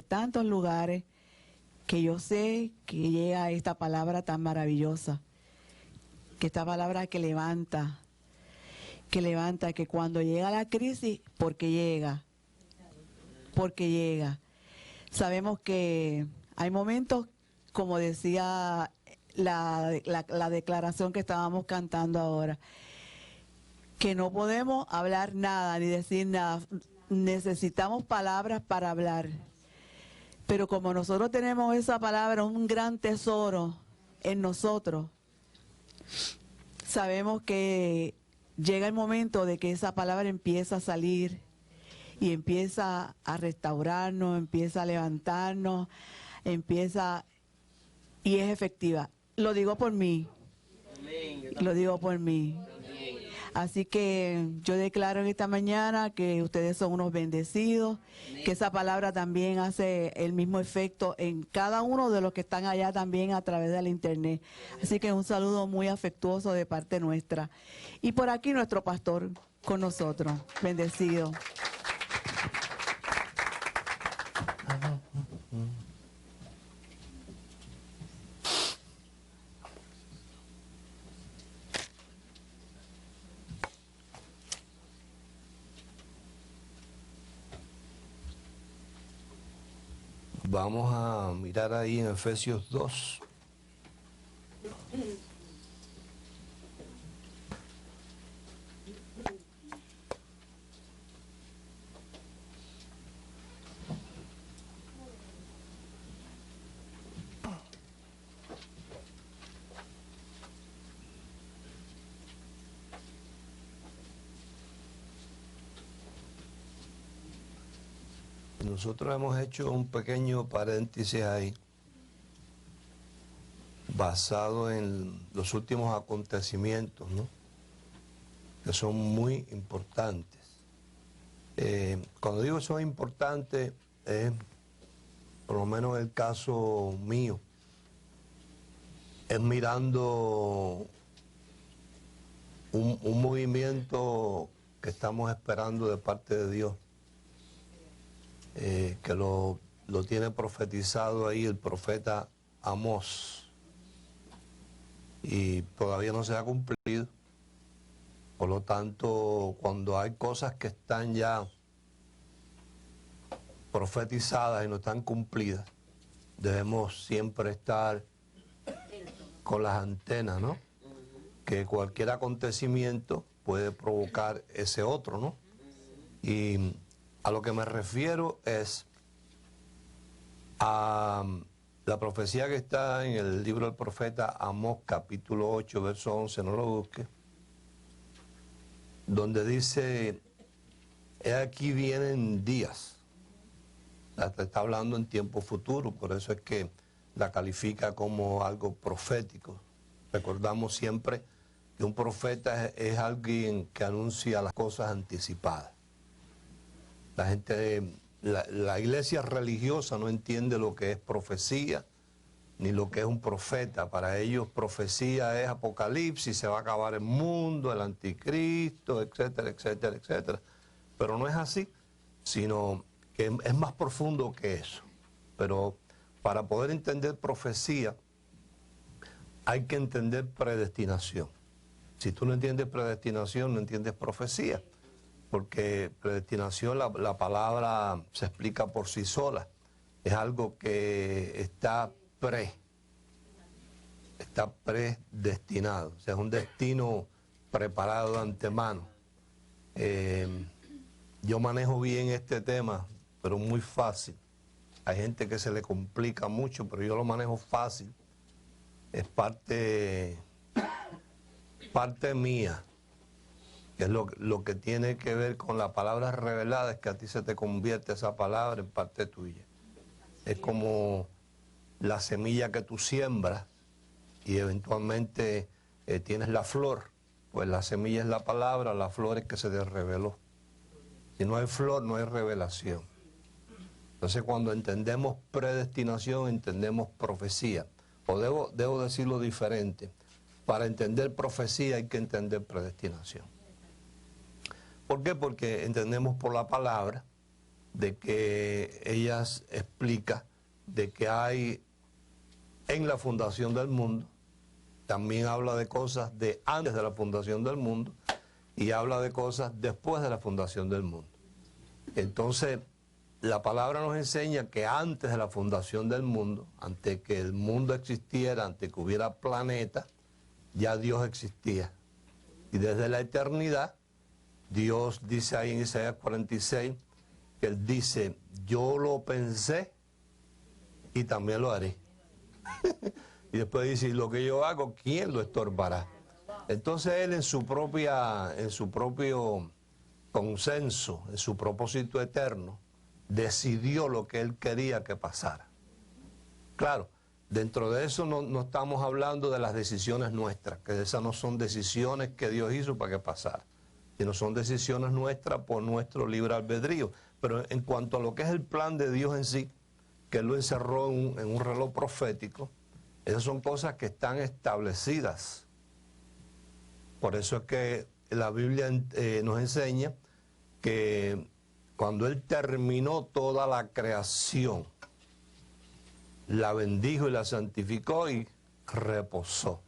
tantos lugares que yo sé que llega esta palabra tan maravillosa, que esta palabra que levanta, que cuando llega la crisis, porque llega. Sabemos que hay momentos, como decía la declaración que estábamos cantando ahora, que no podemos hablar nada ni decir nada, necesitamos palabras para hablar. Pero como nosotros tenemos esa palabra, un gran tesoro en nosotros, sabemos que llega el momento de que esa palabra empieza a salir y empieza a restaurarnos, empieza a levantarnos, y es efectiva. Lo digo por mí. Lo digo por mí. Así que yo declaro en esta mañana que ustedes son unos bendecidos, que esa palabra también hace el mismo efecto en cada uno de los que están allá también a través de la internet. Así que un saludo muy afectuoso de parte nuestra. Y por aquí nuestro pastor con nosotros. Bendecido. Vamos a mirar ahí en Efesios 2. Nosotros hemos hecho un pequeño paréntesis ahí, basado en los últimos acontecimientos, ¿no?, que son muy importantes. Cuando digo son importantes, por lo menos el caso mío, es mirando un movimiento que estamos esperando de parte de Dios, que lo tiene profetizado ahí el profeta Amós, y todavía no se ha cumplido. Por lo tanto, cuando hay cosas que están ya profetizadas y no están cumplidas, debemos siempre estar con las antenas, ¿no?, que cualquier acontecimiento puede provocar ese otro, ¿no? Y a lo que me refiero es a la profecía que está en el libro del profeta Amós, capítulo 8, verso 11, no lo busque, donde dice: he aquí vienen días. Está hablando en tiempo futuro, por eso es que la califica como algo profético. Recordamos siempre que un profeta es alguien que anuncia las cosas anticipadas. La gente, la iglesia religiosa no entiende lo que es profecía, ni lo que es un profeta. Para ellos profecía es apocalipsis, se va a acabar el mundo, el anticristo, etcétera, etcétera, etcétera. Pero no es así, sino que es más profundo que eso. Pero para poder entender profecía, hay que entender predestinación. Si tú no entiendes predestinación, no entiendes profecía. Porque predestinación, la palabra se explica por sí sola. Es algo que está predestinado. O sea, es un destino preparado de antemano. Yo manejo bien este tema, pero muy fácil. Hay gente que se le complica mucho, pero yo lo manejo fácil. Es parte mía. Es lo que tiene que ver con la palabra revelada, es que a ti se te convierte esa palabra en parte tuya. Es como la semilla que tú siembras y eventualmente tienes la flor. Pues la semilla es la palabra, la flor es que se te reveló. Si no hay flor, no hay revelación. Entonces, cuando entendemos predestinación, entendemos profecía. O debo decirlo diferente. Para entender profecía hay que entender predestinación. ¿Por qué? Porque entendemos por la palabra, de que ella explica de que hay en la fundación del mundo, también habla de cosas de antes de la fundación del mundo y habla de cosas después de la fundación del mundo. Entonces, la palabra nos enseña que antes de la fundación del mundo, antes que el mundo existiera, antes que hubiera planeta, ya Dios existía. Y desde la eternidad, Dios dice ahí en Isaías 46, que Él dice, yo lo pensé y también lo haré. Y después dice, lo que yo hago, ¿quién lo estorbará? Entonces Él en su propio consenso, en su propósito eterno, decidió lo que Él quería que pasara. Claro, dentro de eso no estamos hablando de las decisiones nuestras, que esas no son decisiones que Dios hizo para que pasara, sino son decisiones nuestras por nuestro libre albedrío. Pero en cuanto a lo que es el plan de Dios en sí, que Él lo encerró en un reloj profético, esas son cosas que están establecidas. Por eso es que la Biblia nos enseña que cuando Él terminó toda la creación, la bendijo y la santificó y reposó.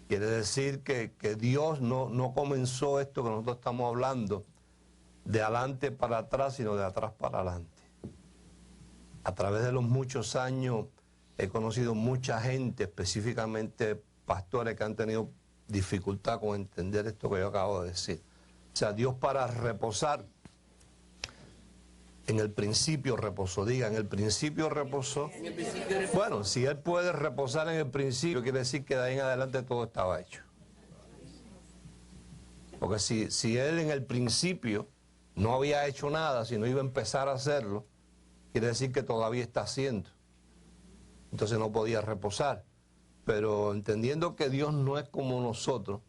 Quiere decir que Dios no comenzó esto que nosotros estamos hablando de adelante para atrás, sino de atrás para adelante. A través de los muchos años he conocido mucha gente, específicamente pastores, que han tenido dificultad con entender esto que yo acabo de decir. O sea, Dios para reposar, en el principio reposó. Diga, en el principio reposó. Bueno, si Él puede reposar en el principio, quiere decir que de ahí en adelante todo estaba hecho. Porque si Él en el principio no había hecho nada, sino iba a empezar a hacerlo, quiere decir que todavía está haciendo. Entonces no podía reposar. Pero entendiendo que Dios no es como nosotros,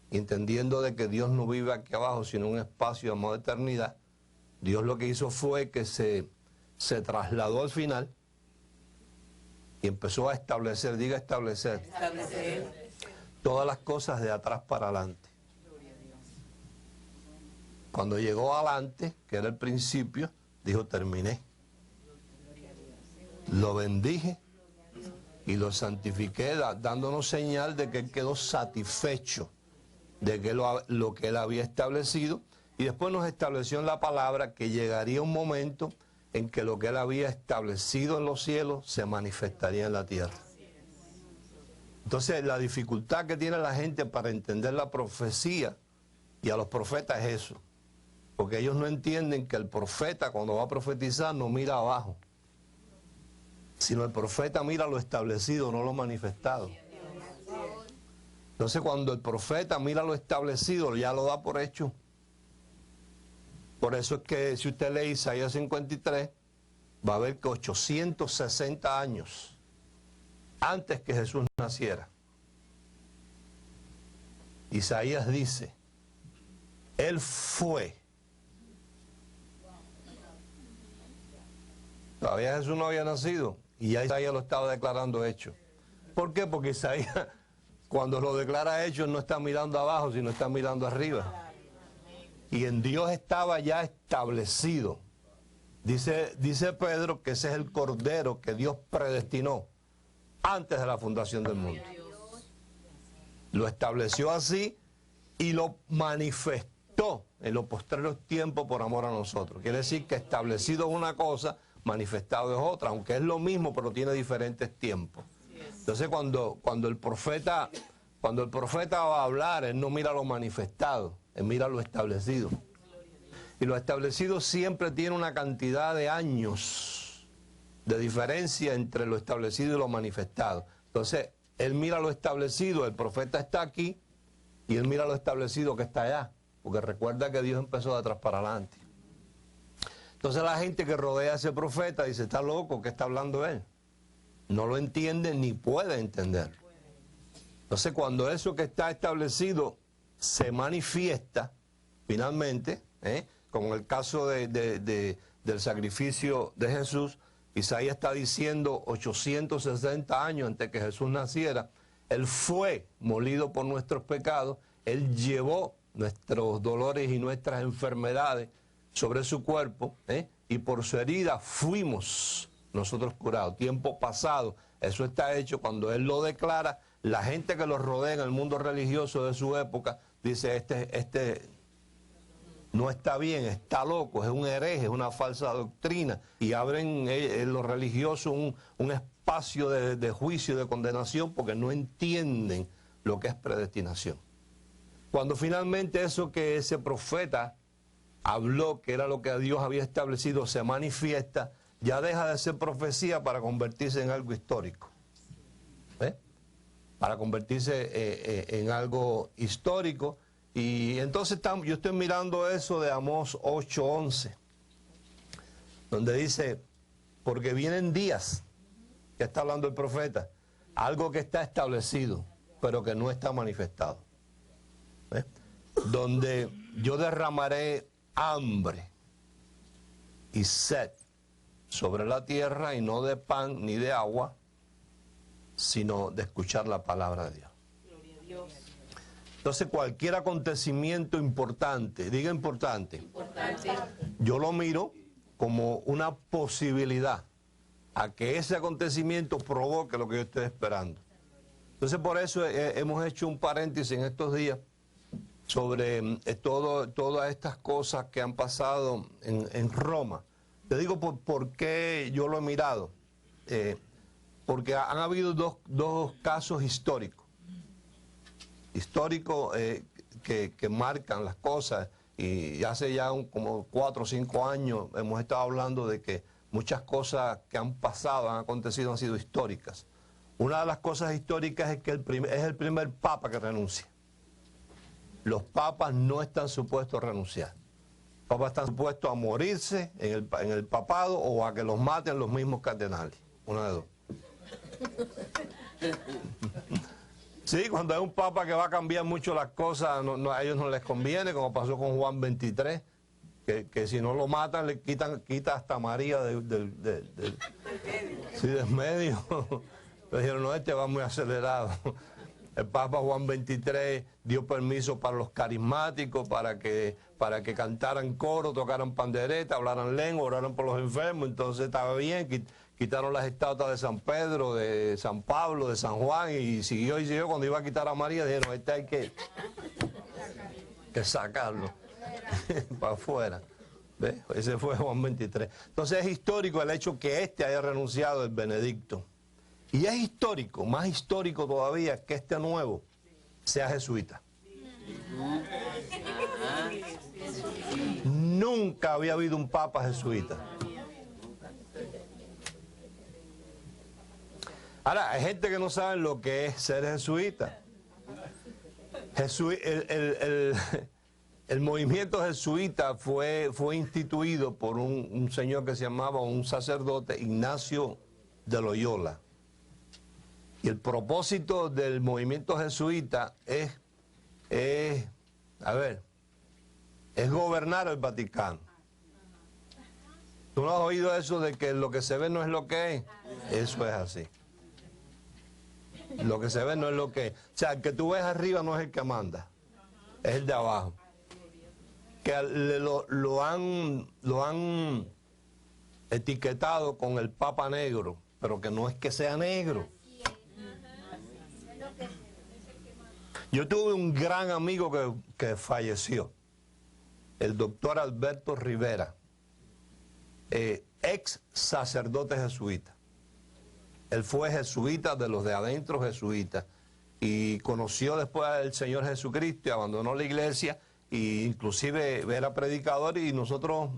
entendiendo de que Dios no vive aquí abajo, sino en un espacio llamado eternidad, Dios lo que hizo fue que se trasladó al final y empezó a establecer, diga establecer, todas las cosas de atrás para adelante. Cuando llegó adelante, que era el principio, dijo, terminé. Lo bendije y lo santifiqué, dándonos señal de que Él quedó satisfecho de que lo que Él había establecido, y después nos estableció en la palabra que llegaría un momento en que lo que Él había establecido en los cielos se manifestaría en la tierra. Entonces, la dificultad que tiene la gente para entender la profecía y a los profetas es eso, porque ellos no entienden que el profeta, cuando va a profetizar, no mira abajo, sino el profeta mira lo establecido, no lo manifestado. Entonces, cuando el profeta mira lo establecido, ya lo da por hecho. Por eso es que si usted lee Isaías 53, va a ver que 860 años antes que Jesús naciera, Isaías dice, Él fue. Todavía Jesús no había nacido y ya Isaías lo estaba declarando hecho. ¿Por qué? Porque Isaías, cuando lo declara hecho, no está mirando abajo, sino está mirando arriba. Y en Dios estaba ya establecido. Dice Pedro que ese es el cordero que Dios predestinó antes de la fundación del mundo. Lo estableció así y lo manifestó en los postreros tiempos por amor a nosotros. Quiere decir que establecido es una cosa, manifestado es otra, aunque es lo mismo, pero tiene diferentes tiempos. Entonces cuando el profeta va a hablar, él no mira lo manifestado, él mira lo establecido. Y lo establecido siempre tiene una cantidad de años de diferencia entre lo establecido y lo manifestado. Entonces, él mira lo establecido, el profeta está aquí, y él mira lo establecido que está allá, porque recuerda que Dios empezó de atrás para adelante. Entonces la gente que rodea a ese profeta dice, está loco, ¿qué está hablando él? No lo entiende ni puede entenderlo. Entonces cuando eso que está establecido se manifiesta, finalmente, como en el caso del sacrificio de Jesús, Isaías está diciendo 860 años antes que Jesús naciera, Él fue molido por nuestros pecados, Él llevó nuestros dolores y nuestras enfermedades, sobre su cuerpo, y por su herida fuimos nosotros curados. Tiempo pasado, eso está hecho cuando él lo declara. La gente que lo rodea en el mundo religioso de su época dice, este no está bien, está loco, es un hereje, es una falsa doctrina, y abren los religiosos un espacio de juicio, de condenación, porque no entienden lo que es predestinación. Cuando finalmente eso que ese profeta habló, que era lo que Dios había establecido, se manifiesta, ya deja de ser profecía para convertirse en algo histórico. Para convertirse en algo histórico. Y entonces yo estoy mirando eso de Amós 8:11, donde dice, porque vienen días, que está hablando el profeta, algo que está establecido, pero que no está manifestado. Donde yo derramaré hambre y sed sobre la tierra, y no de pan ni de agua, sino de escuchar la palabra de Dios. Gloria a Dios. Entonces cualquier acontecimiento importante, diga importante, yo lo miro como una posibilidad a que ese acontecimiento provoque lo que yo estoy esperando. Entonces por eso hemos hecho un paréntesis en estos días sobre todas estas cosas que han pasado en Roma. Te digo por qué yo lo he mirado. Porque han habido dos casos históricos que marcan las cosas, y hace ya como 4 o 5 años hemos estado hablando de que muchas cosas que han pasado, han acontecido, han sido históricas. Una de las cosas históricas es que es el primer papa que renuncia. Los papas no están supuestos a renunciar. Los papas están supuestos a morirse en el papado, o a que los maten los mismos cardenales. Una de dos. Sí, cuando hay un papa que va a cambiar mucho las cosas, a ellos no les conviene, como pasó con Juan 23, que si no lo matan, le quita hasta María del medio. Le dijeron, no, este va muy acelerado. El Papa Juan 23 dio permiso para los carismáticos, para que cantaran coro, tocaran pandereta, hablaran lengua, oraran por los enfermos. Entonces estaba bien, quitaron las estatuas de San Pedro, de San Pablo, de San Juan, y siguió. Cuando iba a quitar a María, dijeron, este hay que sacarlo para afuera. ¿Ves? Ese fue Juan 23. Entonces es histórico el hecho que haya renunciado el Benedicto. Y es histórico, más histórico todavía, que este nuevo sea jesuita. Nunca había habido un papa jesuita. Ahora, hay gente que no sabe lo que es ser jesuita. El movimiento jesuita fue instituido por un señor que se llamaba, un sacerdote, Ignacio de Loyola. Y el propósito del movimiento jesuita es gobernar el Vaticano. ¿Tú no has oído eso de que lo que se ve no es lo que es? Eso es así. Lo que se ve no es lo que es. O sea, el que tú ves arriba no es el que manda, es el de abajo. Que lo han etiquetado con el Papa Negro, pero que no es que sea negro. Yo tuve un gran amigo que falleció, el doctor Alberto Rivera, ex sacerdote jesuita. Él fue jesuita, de los de adentro jesuita, y conoció después al Señor Jesucristo y abandonó la iglesia, e inclusive era predicador, y nosotros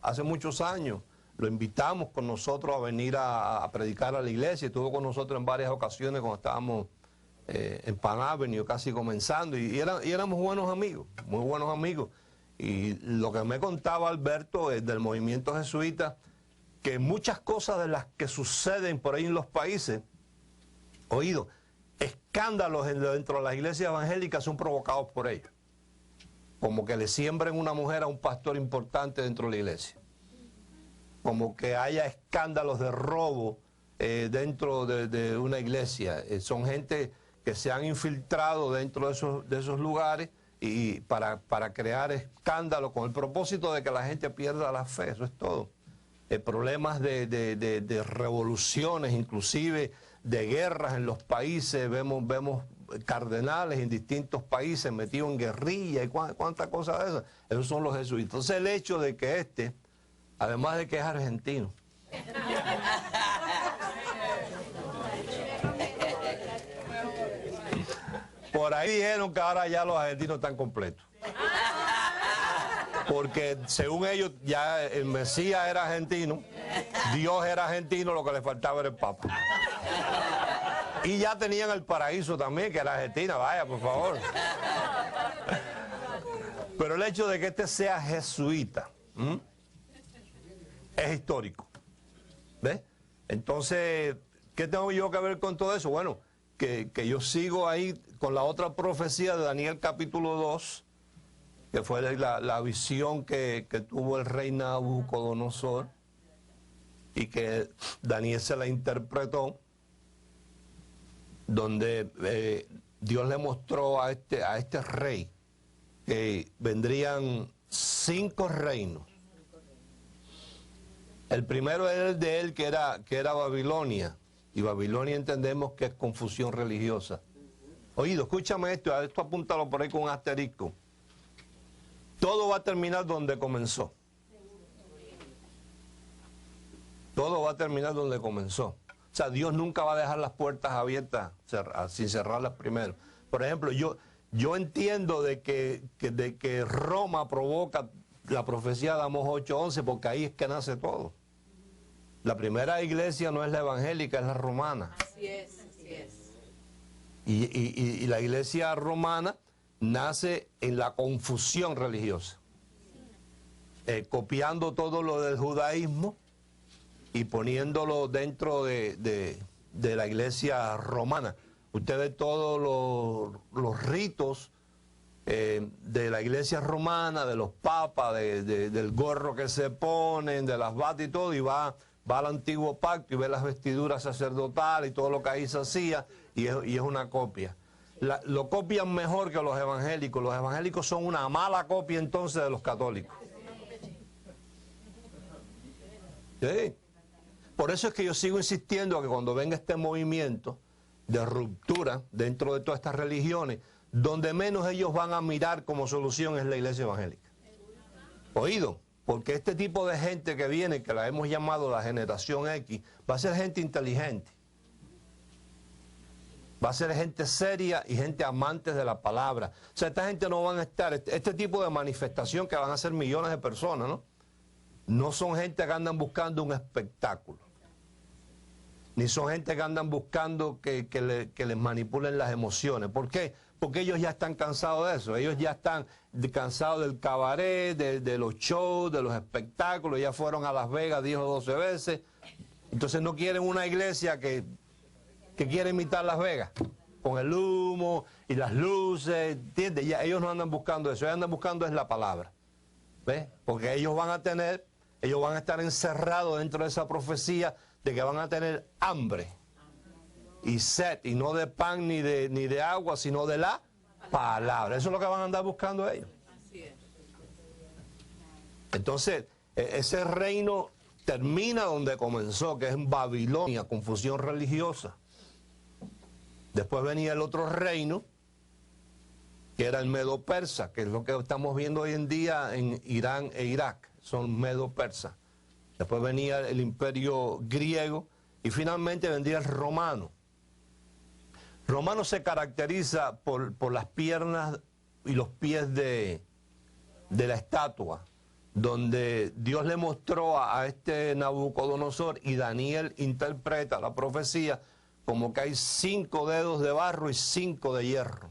hace muchos años lo invitamos con nosotros a venir a predicar a la iglesia. Estuvo con nosotros en varias ocasiones cuando estábamos en Pan Avenue, casi comenzando, y éramos buenos amigos, muy buenos amigos. Y lo que me contaba Alberto del movimiento jesuita, que muchas cosas de las que suceden por ahí en los países, escándalos dentro de las iglesias evangélicas son provocados por ellos. Como que le siembren una mujer a un pastor importante dentro de la iglesia. Como que haya escándalos de robo dentro de una iglesia. Son gente que se han infiltrado dentro de esos lugares, y para crear escándalo con el propósito de que la gente pierda la fe, eso es todo. Problemas de revoluciones, inclusive de guerras en los países, vemos cardenales en distintos países metidos en guerrilla y cuántas cosas de esas. Esos son los jesuitas. Entonces el hecho de que además de que es argentino, por ahí dijeron que ahora ya los argentinos están completos. Porque según ellos ya el Mesías era argentino, Dios era argentino, lo que le faltaba era el Papa. Y ya tenían el paraíso también, que era Argentina, vaya, por favor. Pero el hecho de que este sea jesuita es histórico. ¿Ves? Entonces, ¿qué tengo yo que ver con todo eso? Bueno, que yo sigo ahí con la otra profecía de Daniel capítulo 2, que fue la visión que tuvo el rey Nabucodonosor y que Daniel se la interpretó, donde Dios le mostró a este rey que vendrían 5 reinos. El primero era el de él, que era Babilonia, y Babilonia entendemos que es confusión religiosa. Oído, escúchame esto apúntalo por ahí con un asterisco. Todo va a terminar donde comenzó. Todo va a terminar donde comenzó. O sea, Dios nunca va a dejar las puertas abiertas sin cerrarlas primero. Por ejemplo, yo entiendo de que Roma provoca la profecía de Amós 8:11, porque ahí es que nace todo. La primera iglesia no es la evangélica, es la romana. Así es, así es. Y la iglesia romana nace en la confusión religiosa, copiando todo lo del judaísmo y poniéndolo dentro de la iglesia romana. Usted ve todos los ritos de la iglesia romana, de los papas, del gorro que se ponen, de las batas y todo, y va al antiguo pacto y ve las vestiduras sacerdotales y todo lo que ahí se hacía, y es una copia. Lo copian mejor que los evangélicos. Los evangélicos son una mala copia entonces de los católicos. ¿Sí? Por eso es que yo sigo insistiendo que cuando venga este movimiento de ruptura dentro de todas estas religiones, donde menos ellos van a mirar como solución es la iglesia evangélica. Oído, porque este tipo de gente que viene, que la hemos llamado la generación X, va a ser gente inteligente. Va a ser gente seria y gente amante de la palabra. O sea, esta gente no van a estar, este tipo de manifestación que van a ser millones de personas, ¿no? No son gente que andan buscando un espectáculo. Ni son gente que andan buscando que les manipulen las emociones. ¿Por qué? Porque ellos ya están cansados de eso. Ellos ya están cansados del cabaret, de los shows, de los espectáculos. Ya fueron a Las Vegas 10 o 12 veces. Entonces no quieren una iglesia que quiere imitar Las Vegas, con el humo y las luces, ¿entiendes? Ya ellos no andan buscando eso, ellos andan buscando es la palabra, ¿ves? Porque ellos van a estar encerrados dentro de esa profecía de que van a tener hambre y sed, y no de pan ni de agua, sino de la palabra. Eso es lo que van a andar buscando ellos. Entonces, ese reino termina donde comenzó, que es en Babilonia, confusión religiosa. Después venía el otro reino, que era el Medo-Persa, que es lo que estamos viendo hoy en día en Irán e Irak, son Medo-Persas. Después venía el imperio griego y finalmente vendría el romano. Romano se caracteriza por las piernas y los pies de la estatua, donde Dios le mostró a este Nabucodonosor, y Daniel interpreta la profecía como que hay 5 dedos de barro y 5 de hierro.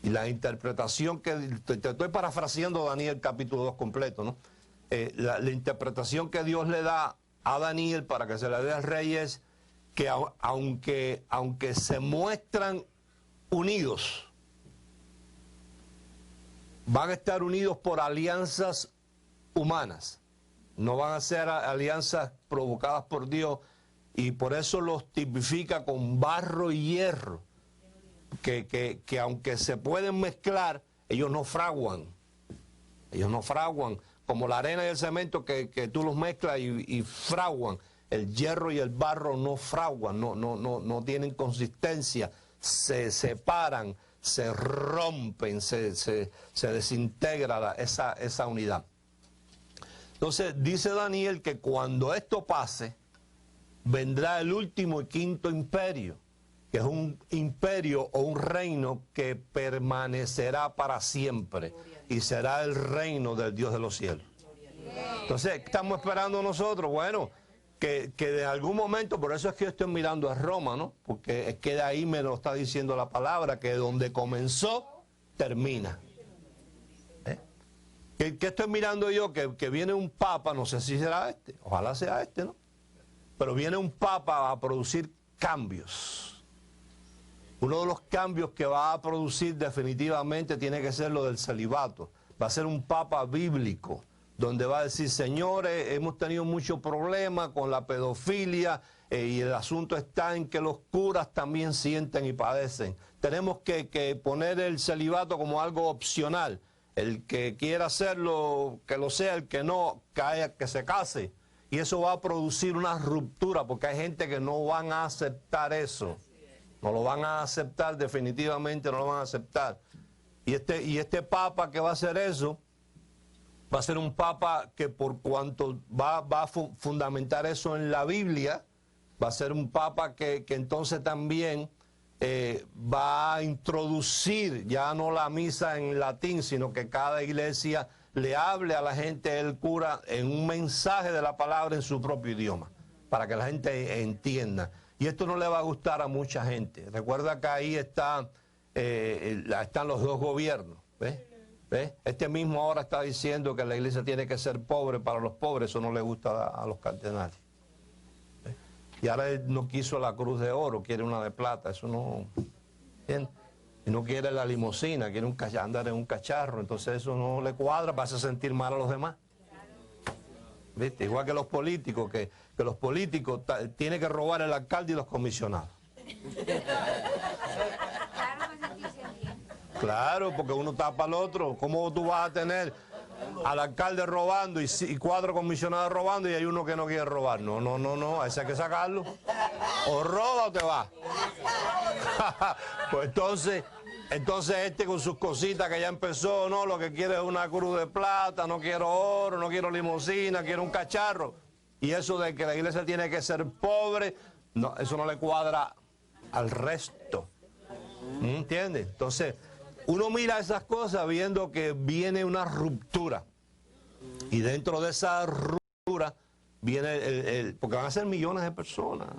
Y la interpretación que, te estoy parafraseando Daniel capítulo 2 completo, ¿no? La interpretación que Dios le da a Daniel para que se la dé al rey es que aunque se muestran unidos, van a estar unidos por alianzas humanas, no van a ser alianzas provocadas por Dios, y por eso los tipifica con barro y hierro, que aunque se pueden mezclar, ellos no fraguan. Ellos no fraguan, como la arena y el cemento que tú los mezclas y fraguan. El hierro y el barro no fraguan, no tienen consistencia, se separan, se rompen, se desintegra esa unidad. Entonces dice Daniel que cuando esto pase, vendrá el último y quinto imperio, que es un imperio o un reino que permanecerá para siempre y será el reino del Dios de los cielos. Entonces, ¿qué estamos esperando nosotros? Bueno, que de algún momento, por eso es que yo estoy mirando a Roma, ¿no? Porque es que de ahí me lo está diciendo la palabra, que donde comenzó, termina. ¿Qué estoy mirando yo? Que viene un papa, no sé si será este, ojalá sea este, ¿no? Pero viene un papa a producir cambios. Uno de los cambios que va a producir definitivamente tiene que ser lo del celibato. Va a ser un papa bíblico, donde va a decir, señores, hemos tenido muchos problemas con la pedofilia y el asunto está en que los curas también sienten y padecen. Tenemos que poner el celibato como algo opcional. El que quiera hacerlo, que lo sea, el que no, que se case. Y eso va a producir una ruptura, porque hay gente que no van a aceptar eso. No lo van a aceptar, definitivamente no lo van a aceptar. Y este papa que va a hacer eso, va a ser un papa que por cuanto va a fundamentar eso en la Biblia, va a ser un papa que entonces también va a introducir ya no la misa en latín, sino que cada iglesia le hable a la gente, el cura, en un mensaje de la palabra en su propio idioma, para que la gente entienda. Y esto no le va a gustar a mucha gente. Recuerda que ahí están los dos gobiernos, ¿ves? Este mismo ahora está diciendo que la iglesia tiene que ser pobre para los pobres, eso no le gusta a los cardenales. Y ahora él no quiso la cruz de oro, quiere una de plata, eso no, ¿entiendes? Y no quiere la limusina, quiere andar en un cacharro, entonces eso no le cuadra, va a hacer sentir mal a los demás. ¿Viste? Igual que los políticos, que los políticos tienen que robar el alcalde y los comisionados. Claro, porque uno tapa al otro. ¿Cómo tú vas a tener al alcalde robando y 4 comisionados robando y hay uno que no quiere robar? No, a ese hay que sacarlo. O roba o te va. Pues entonces este con sus cositas que ya empezó, no, lo que quiere es una cruz de plata, no quiero oro, no quiero limusina, quiero un cacharro. Y eso de que la iglesia tiene que ser pobre, no, eso no le cuadra al resto. ¿Entiendes? Entonces, uno mira esas cosas viendo que viene una ruptura. Y dentro de esa ruptura viene porque van a ser millones de personas.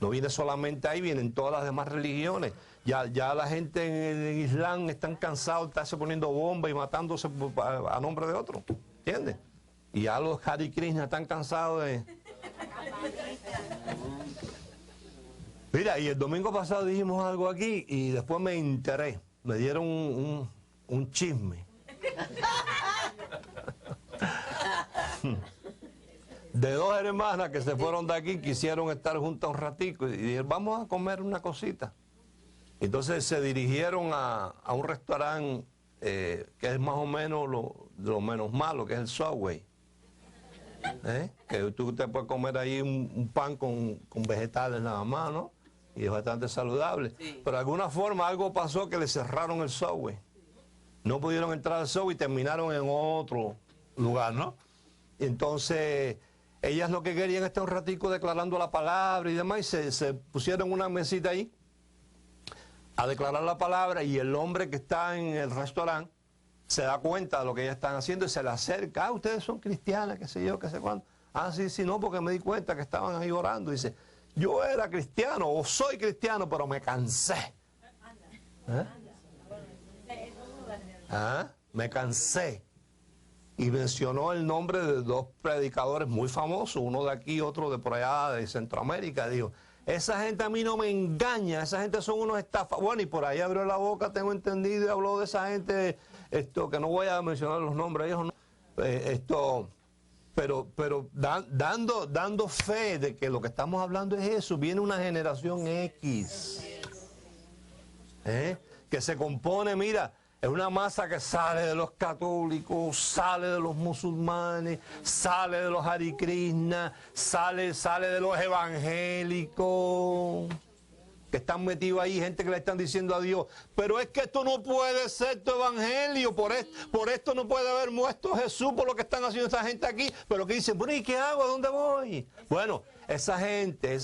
No viene solamente ahí, vienen todas las demás religiones. Ya la gente en el Islam están cansados de estarse poniendo bombas y matándose a nombre de otro. ¿Entiendes? Y ya los Hare Krishna están cansados de... Mira, y el domingo pasado dijimos algo aquí y después me enteré. Me dieron un chisme. De 2 hermanas que se fueron de aquí, quisieron estar juntas un ratico y dijeron, vamos a comer una cosita. Entonces se dirigieron a un restaurante que es más o menos lo menos malo, que es el Subway. Que tú te puedes comer ahí un pan con vegetales nada más, ¿no? Y es bastante saludable. Sí. Pero de alguna forma algo pasó que le cerraron el Subway. No pudieron entrar al Subway y terminaron en otro lugar, ¿no? Entonces, ellas lo que querían estar un ratico declarando la palabra y demás, y se pusieron una mesita ahí a declarar la palabra, y el hombre que está en el restaurante se da cuenta de lo que ellas están haciendo y se le acerca. Ah, ustedes son cristianas, qué sé yo, qué sé cuándo. Ah, sí, no, porque me di cuenta que estaban ahí orando. Dice, yo era cristiano o soy cristiano, pero me cansé. Me cansé. Y mencionó el nombre de 2 predicadores muy famosos, uno de aquí, otro de por allá de Centroamérica. Dijo, esa gente a mí no me engaña, esa gente son unos estafadores. Bueno, y por ahí abrió la boca, tengo entendido, y habló de esa gente, que no voy a mencionar los nombres, ellos no, pero dando fe de que lo que estamos hablando es eso. Viene una generación X. que se compone, mira, es una masa que sale de los católicos, sale de los musulmanes, sale de los Hare Krishna, sale de los evangélicos, que están metidos ahí, gente que le están diciendo a Dios, pero es que esto no puede ser tu evangelio, por esto no puede haber muerto Jesús por lo que están haciendo esta gente aquí, pero que dicen, bueno, ¿y qué hago? ¿A dónde voy? Bueno, esa gente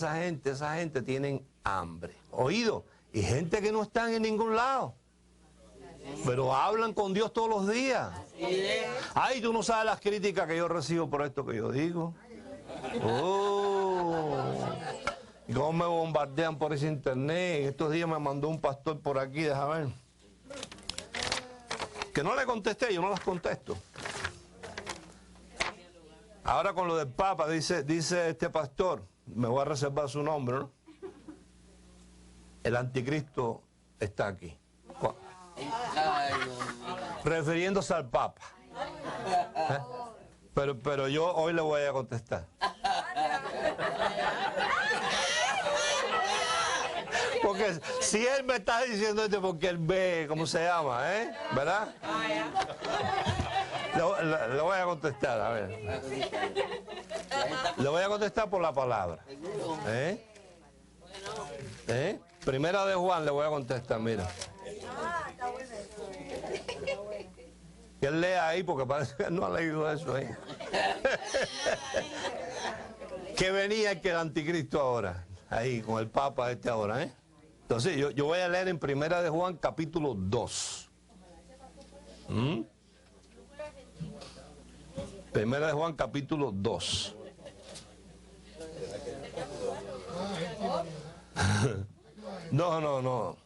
tienen hambre, oído, y gente que no están en ningún lado, pero hablan con Dios todos los días. Ay, tú no sabes las críticas que yo recibo por esto que yo digo. Y cómo me bombardean por ese internet. En estos días me mandó un pastor por aquí, déjame ver. Que no le contesté, yo no las contesto. Ahora con lo del Papa, dice este pastor, me voy a reservar su nombre, ¿no? El anticristo está aquí. Refiriéndose al Papa. Pero yo hoy le voy a contestar. Porque si él me está diciendo esto, porque él ve, ¿cómo se llama? ¿Verdad? Le voy a contestar, a ver. Le voy a contestar por la palabra. Primera de Juan le voy a contestar, mira. Que él lea ahí, porque parece que no ha leído eso ahí. Que venía que el anticristo ahora, ahí, con el Papa ahora, Entonces, yo voy a leer en Primera de Juan, capítulo 2. Primera de Juan, capítulo 2. No.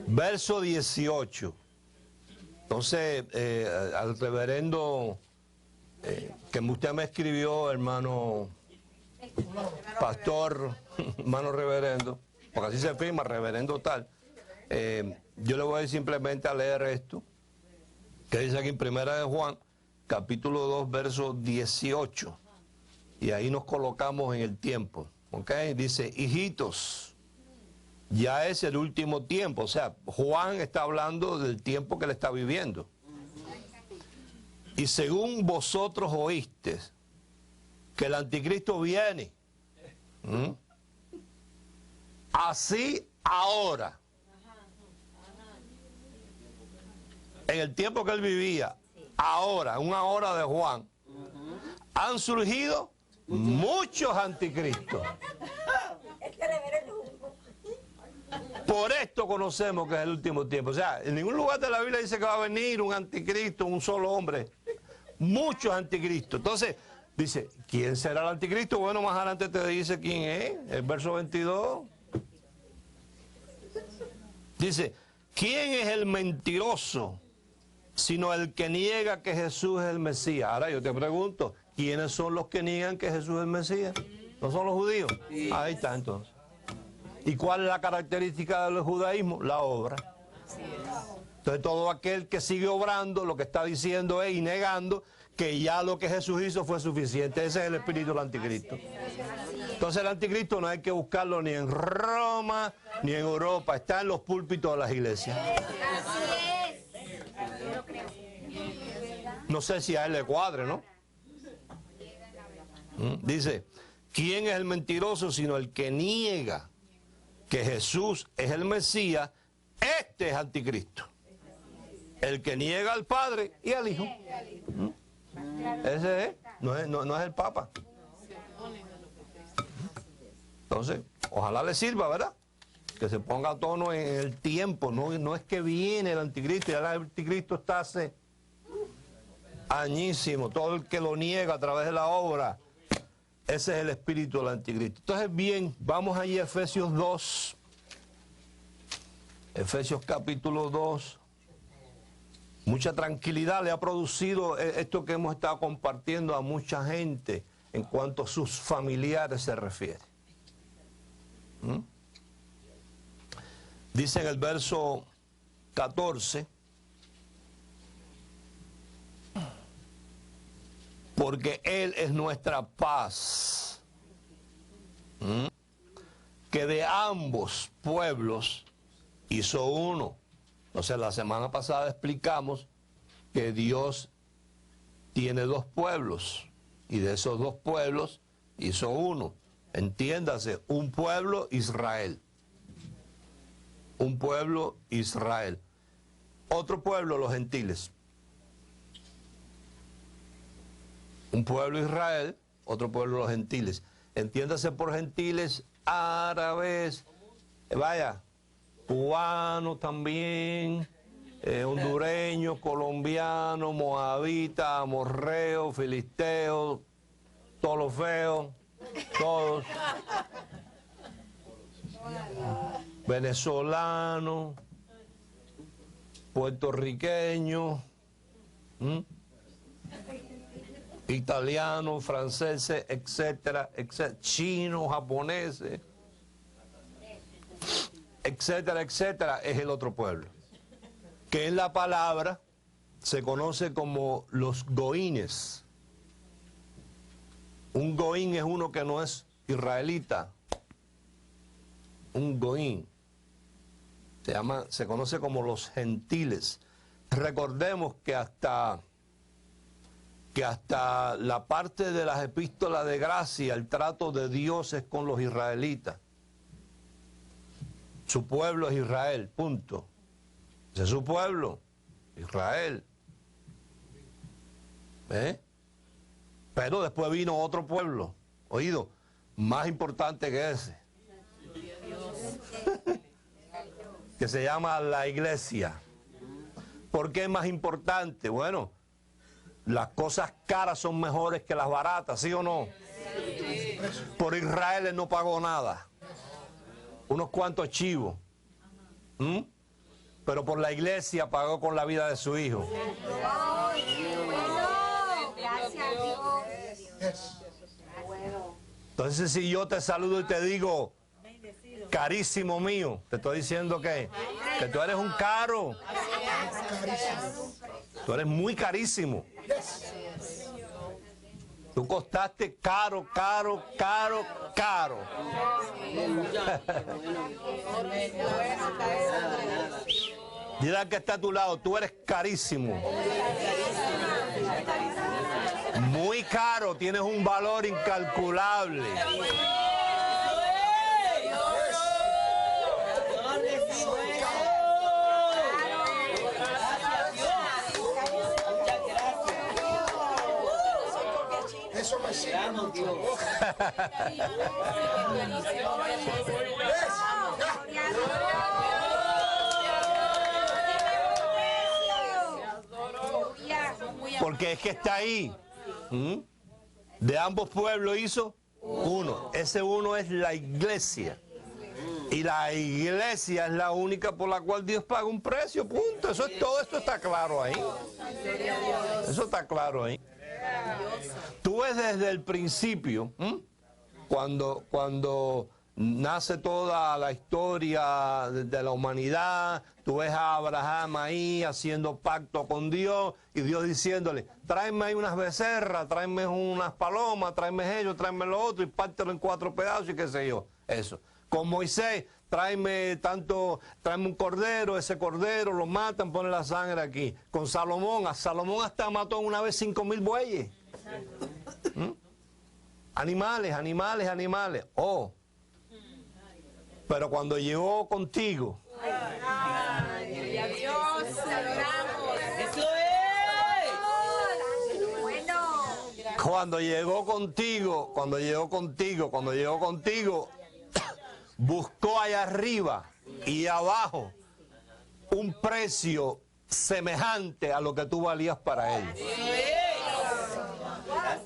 Verso 18. Entonces, al reverendo que usted me escribió, hermano pastor, hermano reverendo, porque así se firma, reverendo tal, yo le voy a ir simplemente a leer esto, que dice aquí en Primera de Juan, capítulo 2, verso 18, y ahí nos colocamos en el tiempo, ¿ok? Dice, hijitos, ya es el último tiempo, o sea, Juan está hablando del tiempo que él está viviendo. Y según vosotros oíste que el anticristo viene, así ahora, en el tiempo que él vivía, ahora, una hora de Juan, han surgido muchos anticristos. Por esto conocemos que es el último tiempo. O sea, en ningún lugar de la Biblia dice que va a venir un anticristo, un solo hombre. Muchos anticristos. Entonces, dice, ¿quién será el anticristo? Bueno, más adelante te dice quién es, el verso 22. Dice, ¿quién es el mentiroso? Sino el que niega que Jesús es el Mesías. Ahora yo te pregunto, ¿quiénes son los que niegan que Jesús es el Mesías? ¿No son los judíos? Sí. Ahí está entonces. ¿Y cuál es la característica del judaísmo? La obra. Entonces todo aquel que sigue obrando, lo que está diciendo es y negando que ya lo que Jesús hizo fue suficiente. Ese es el espíritu del anticristo. Entonces el anticristo no hay que buscarlo ni en Roma, ni en Europa. Está en los púlpitos de las iglesias. No sé si a él le cuadre, ¿no? Dice, ¿quién es el mentiroso sino el que niega que Jesús es el Mesías? Este es anticristo. El que niega al Padre y al Hijo. Ese es, no es el Papa. Entonces, ojalá le sirva, ¿verdad? Que se ponga a tono en el tiempo. No es que viene el anticristo, ya el anticristo está hace añísimo. Todo el que lo niega a través de la obra, ese es el espíritu del anticristo. Entonces, bien, vamos allí a Efesios 2. Efesios capítulo 2. Mucha tranquilidad le ha producido esto que hemos estado compartiendo a mucha gente en cuanto a sus familiares se refiere. Dice en el verso 14, porque Él es nuestra paz, que de ambos pueblos hizo uno. Entonces la semana pasada explicamos que Dios tiene dos pueblos y de esos dos pueblos hizo uno. Entiéndase, un pueblo Israel. Un pueblo Israel. Otro pueblo los gentiles. Un pueblo Israel, otro pueblo los gentiles. Entiéndase por gentiles, árabes, vaya, cubanos también, hondureños, colombianos, moabitas, amorreos, filisteos, todos los feos, todos. Venezolanos, puertorriqueños, italianos, franceses, etcétera, etcétera, chinos, japoneses, etcétera, etcétera, es el otro pueblo, que en la palabra se conoce como los goínes. Un goín es uno que no es israelita, un goín. Se conoce como los gentiles. Recordemos que hasta la parte de las epístolas de gracia, el trato de Dios es con los israelitas. Su pueblo es Israel, punto. Ese es su pueblo, Israel. Pero después vino otro pueblo, oído, más importante que ese, que se llama la iglesia. ¿Por qué es más importante? Bueno, las cosas caras son mejores que las baratas, ¿sí o no? Por Israel él no pagó nada, unos cuantos chivos, pero por la iglesia pagó con la vida de su hijo. Entonces si yo te saludo y te digo, carísimo mío, te estoy diciendo que tú eres un caro. Tú eres muy carísimo. Tú costaste caro, caro, caro, caro. Dile al que está a tu lado, tú eres carísimo. Muy caro, tienes un valor incalculable. Eso me sirve mucho. Porque es que está ahí. De ambos pueblos hizo uno. Ese uno es la iglesia. Y la iglesia es la única por la cual Dios paga un precio, punto. Eso es todo, esto está claro ahí. Eso está claro ahí. Tú ves desde el principio, cuando nace toda la historia de la humanidad, tú ves a Abraham ahí haciendo pacto con Dios y Dios diciéndole, tráeme ahí unas becerras, tráeme unas palomas, tráeme ello, tráeme lo otro y pártelo en 4 pedazos y qué sé yo, eso. Con Moisés, tráeme un cordero, ese cordero lo matan, ponen la sangre aquí. Con Salomón, a Salomón hasta mató una vez 5,000 bueyes. Animales, animales, animales. Oh, pero cuando llegó contigo, cuando llegó contigo, buscó allá arriba y abajo un precio semejante a lo que tú valías para él.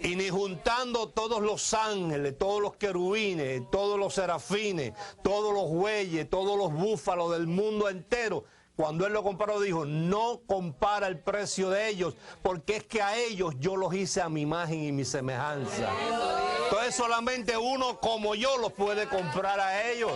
Y ni juntando todos los ángeles, todos los querubines, todos los serafines, todos los bueyes, todos los búfalos del mundo entero, cuando él lo comparó dijo, no compara el precio de ellos, porque es que a ellos yo los hice a mi imagen y mi semejanza. Entonces solamente uno como yo los puede comprar a ellos.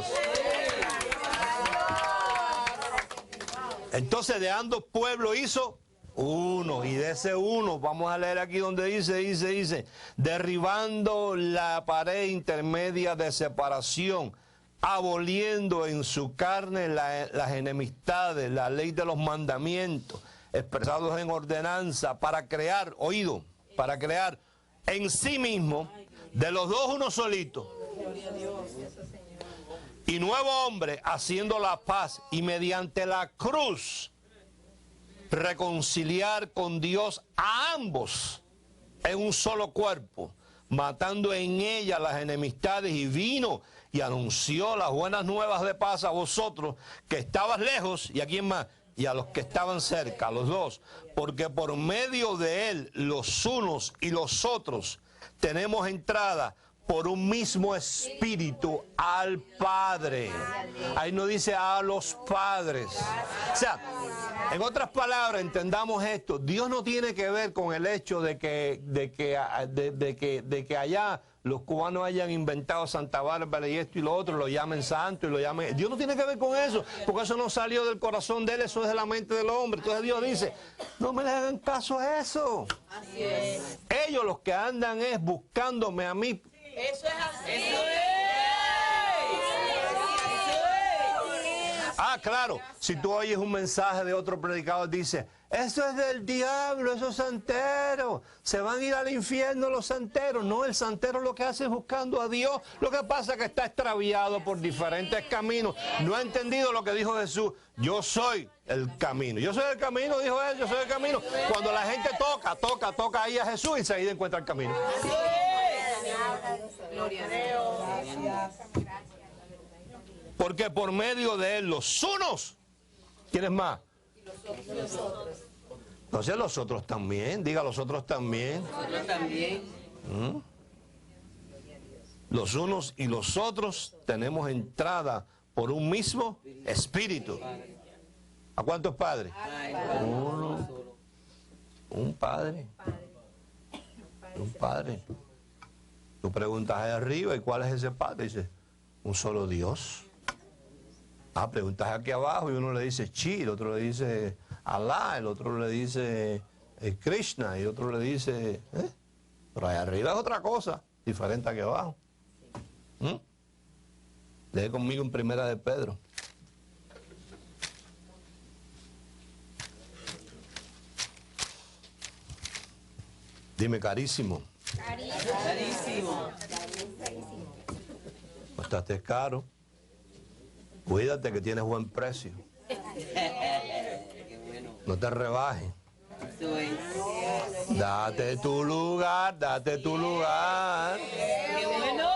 Entonces de ambos pueblos hizo uno, y de ese uno, vamos a leer aquí donde dice, derribando la pared intermedia de separación aboliendo en su carne las enemistades, la ley de los mandamientos, expresados en ordenanza, para crear, oído, para crear en sí mismo, de los dos uno solito, y nuevo hombre, haciendo la paz, y mediante la cruz reconciliar con Dios a ambos en un solo cuerpo, matando en ella las enemistades, y vino y anunció las buenas nuevas de paz a vosotros que estabas lejos, y a quién más, y a los que estaban cerca, a los dos, porque por medio de él los unos y los otros tenemos entrada por un mismo espíritu al Padre. Ahí no dice a los padres. O sea, en otras palabras, entendamos esto. Dios no tiene que ver con el hecho de que allá los cubanos hayan inventado Santa Bárbara y esto y lo otro, lo llamen santo y lo llamen... Dios no tiene que ver con eso, porque eso no salió del corazón de él, eso es de la mente del hombre. Entonces Dios dice, no me le hagan caso a eso. Así es. Ellos los que andan es buscándome a mí. Eso es así. Eso es. Ah, claro, si tú oyes un mensaje de otro predicador, dice, eso es del diablo, esos santeros, se van a ir al infierno los santeros. No, el santero lo que hace es buscando a Dios. Lo que pasa es que está extraviado por diferentes caminos. No ha entendido lo que dijo Jesús. Yo soy el camino. Yo soy el camino, dijo él, yo soy el camino. Cuando la gente toca ahí a Jesús, y se encuentra el camino. Gloria a Dios. Porque por medio de él los unos, ¿quiénes más? Entonces los otros también, diga los otros también. Nosotros también. Los unos y los otros tenemos entrada por un mismo espíritu. ¿A cuántos padres? Uno. Un padre. Un padre. Tú preguntas ahí arriba, ¿y cuál es ese padre? Dice, un solo Dios. Ah, preguntas aquí abajo y uno le dice Chi, el otro le dice Alá, el otro le dice Krishna y otro le dice... Pero ahí arriba es otra cosa, diferente aquí abajo. Lee conmigo en Primera de Pedro. Dime, carísimo. Carísimo. No estás caro. Cuídate que tienes buen precio. No te rebajes. Eso es. Date tu lugar, date tu lugar. ¡Qué bueno!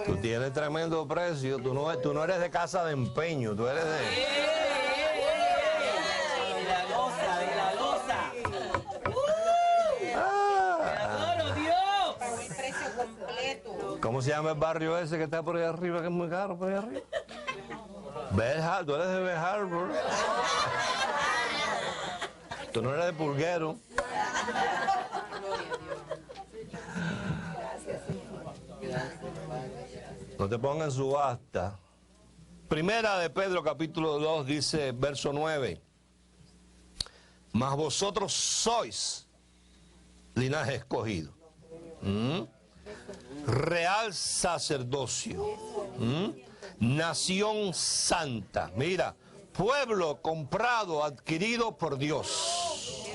Tú tienes tremendo precio. Tú no eres de casa de empeño, tú eres de... De la loza, de la loza. ¡Adoro, Dios! Pagó el precio completo. ¿Cómo se llama el barrio ese que está por ahí arriba, que es muy caro por ahí arriba? Bell Harbor, tú eres de Bell Harbor. Tú no eres de Pulguero. No te pongan subasta. Primera de Pedro, capítulo 2, dice, verso 9. Mas vosotros sois linaje escogido. Real sacerdocio. Nación santa. Mira, pueblo comprado, adquirido por Dios.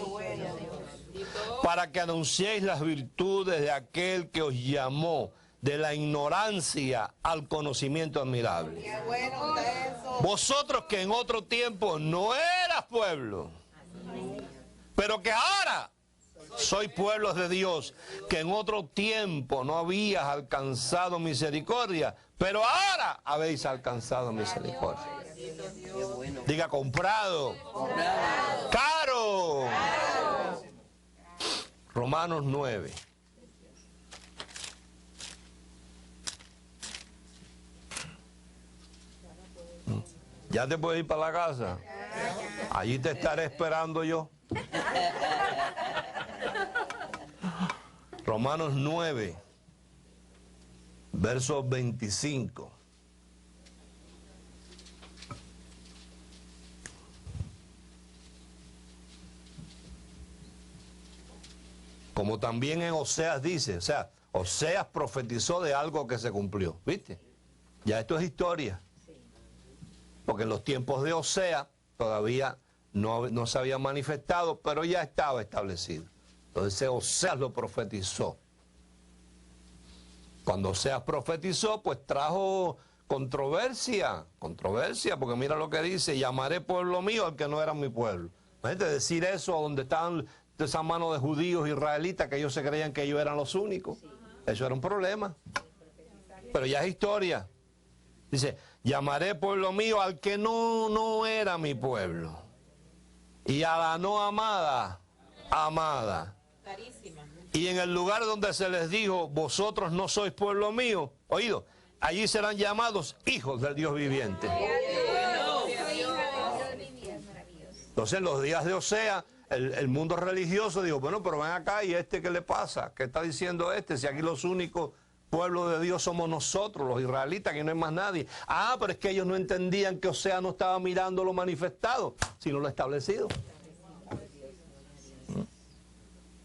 Para que anunciéis las virtudes de aquel que os llamó de la ignorancia al conocimiento admirable. Vosotros que en otro tiempo no eras pueblo, pero que ahora sois pueblos de Dios, que en otro tiempo no habías alcanzado misericordia, pero ahora habéis alcanzado misericordia. Diga, comprado. Caro. Romanos 9. ¿Ya te puedes ir para la casa? Allí te estaré esperando yo. Romanos 9, verso 25. Como también en Oseas dice, o sea, Oseas profetizó de algo que se cumplió, ¿viste? Ya esto es historia. Porque en los tiempos de Oseas todavía no se había manifestado, pero ya estaba establecido. Entonces Oseas lo profetizó. Cuando Oseas profetizó, pues trajo controversia, porque mira lo que dice: llamaré pueblo mío al que no era mi pueblo. Imagínate decir eso donde estaban esa mano de judíos israelitas, que ellos se creían que ellos eran los únicos. Eso era un problema. Pero ya es historia. Dice: llamaré pueblo mío al que no era mi pueblo. Y a la no amada, amada. Y en el lugar donde se les dijo: vosotros no sois pueblo mío, oído, allí serán llamados hijos del Dios viviente. Entonces en los días de Oseas, el mundo religioso dijo: bueno, pero ven acá, ¿y qué le pasa? ¿Qué está diciendo si aquí los únicos pueblos de Dios somos nosotros, los israelitas, que no hay más nadie? Ah, pero es que ellos no entendían que Oseas no estaba mirando lo manifestado, sino lo establecido.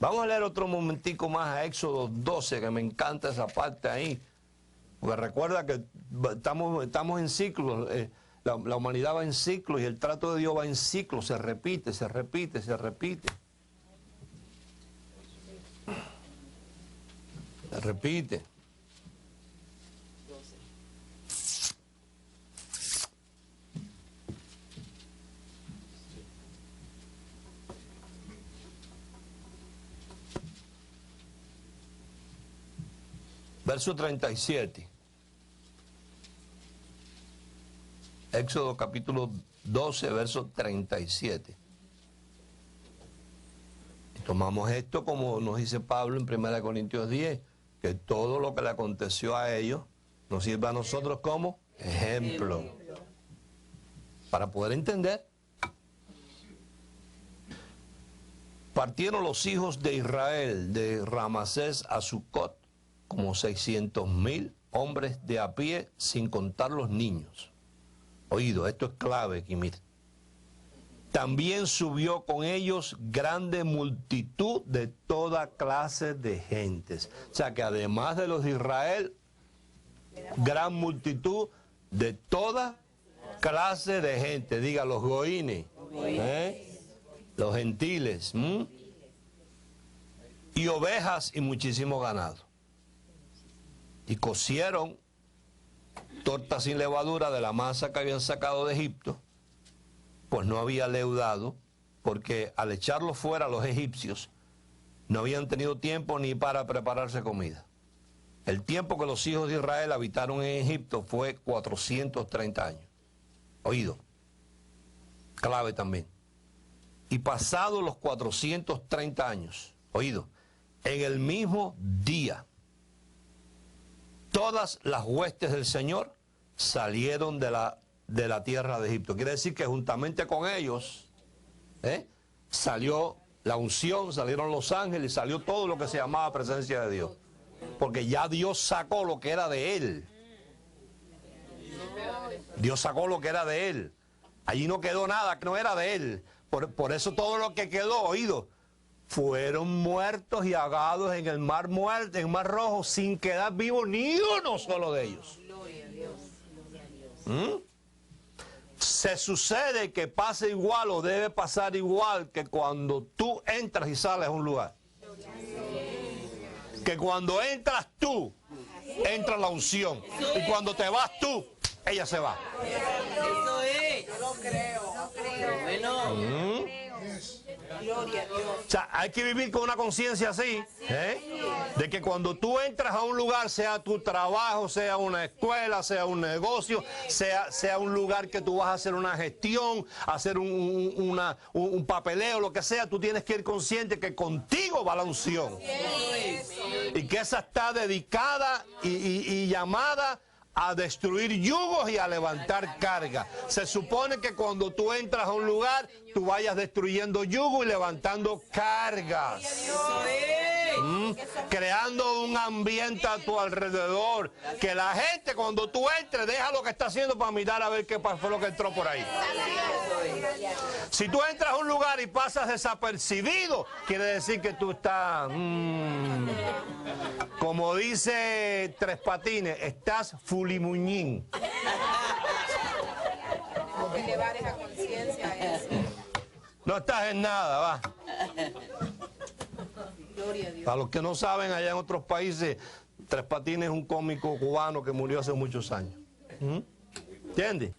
Vamos a leer otro momentico más a Éxodo 12, que me encanta esa parte ahí. Porque recuerda que estamos en ciclos, la humanidad va en ciclos y el trato de Dios va en ciclos, se repite, se repite, se repite. Se repite. Verso 37. Éxodo capítulo 12, verso 37. Y tomamos esto como nos dice Pablo en 1 Corintios 10, que todo lo que le aconteció a ellos nos sirve a nosotros como ejemplo. Para poder entender. Partieron los hijos de Israel de Ramasés a Sucot, como 600,000 hombres de a pie, sin contar los niños. Oído, esto es clave aquí, mire. También subió con ellos grande multitud de toda clase de gentes. O sea que además de los de Israel, gran multitud de toda clase de gente. Diga, los goínes, los gentiles, y ovejas y muchísimo ganado. Y cocieron tortas sin levadura de la masa que habían sacado de Egipto, pues no había leudado, porque al echarlos fuera los egipcios, no habían tenido tiempo ni para prepararse comida. El tiempo que los hijos de Israel habitaron en Egipto fue 430 años. Oído, clave también. Y pasados los 430 años, oído, en el mismo día, todas las huestes del Señor salieron de la tierra de Egipto. Quiere decir que juntamente con ellos salió la unción, salieron los ángeles, salió todo lo que se llamaba presencia de Dios. Porque ya Dios sacó lo que era de Él. Dios sacó lo que era de Él. Allí no quedó nada que no era de Él. Por eso todo lo que quedó, oído, fueron muertos y ahogados en el mar muerto, en el mar rojo, sin quedar vivo ni uno solo de ellos. Se sucede que pasa igual o debe pasar igual que cuando tú entras y sales a un lugar. Que cuando entras tú, entra la unción. Y cuando te vas tú, ella se va. Eso es. Yo lo creo. Bueno. Gloria a Dios. O sea, hay que vivir con una conciencia así, de que cuando tú entras a un lugar, sea tu trabajo, sea una escuela, sea un negocio, sea un lugar que tú vas a hacer una gestión, hacer un papeleo, lo que sea, tú tienes que ir consciente que contigo va la unción. Y que esa está dedicada y llamada a destruir yugos y a levantar carga. Se supone que cuando tú entras a un lugar, tú vayas destruyendo yugos y levantando cargas. Creando un ambiente a tu alrededor. Que la gente cuando tú entres deja lo que está haciendo para mirar a ver qué fue lo que entró por ahí. Si tú entras a un lugar y pasas desapercibido, quiere decir que tú estás, como dice Tres Patines, estás fulimuñín. Elevar esa conciencia a eso. No estás en nada, va. Gloria a Dios. Para los que no saben, allá en otros países, Tres Patines es un cómico cubano que murió hace muchos años. ¿Entiendes?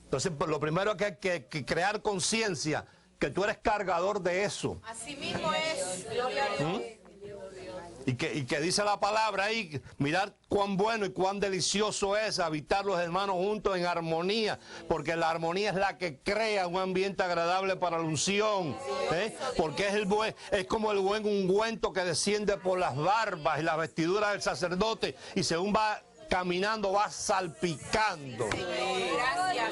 Entonces, lo primero que hay que crear conciencia, que tú eres cargador de eso. Así mismo es. Gloria a Dios. Y que dice la palabra ahí, mirar cuán bueno y cuán delicioso es habitar los hermanos juntos en armonía, porque la armonía es la que crea un ambiente agradable para la unción, porque es como el buen ungüento que desciende por las barbas y las vestiduras del sacerdote, y según va caminando va salpicando. Gracias.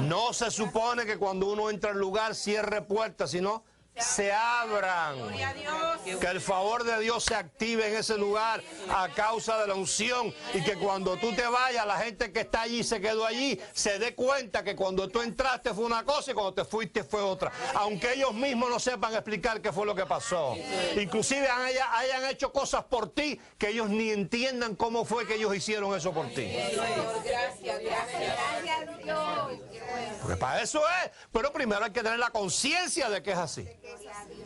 No se supone que cuando uno entra al lugar cierre puertas, sino se abran. Gloria a Dios. Que el favor de Dios se active en ese lugar a causa de la unción, y que cuando tú te vayas, la gente que está allí, se quedó allí, se dé cuenta que cuando tú entraste fue una cosa y cuando te fuiste fue otra, aunque ellos mismos no sepan explicar qué fue lo que pasó. Inclusive hayan hecho cosas por ti que ellos ni entiendan cómo fue que ellos hicieron eso por ti. Gracias, gracias. Porque para eso es, pero primero hay que tener la conciencia de que es así.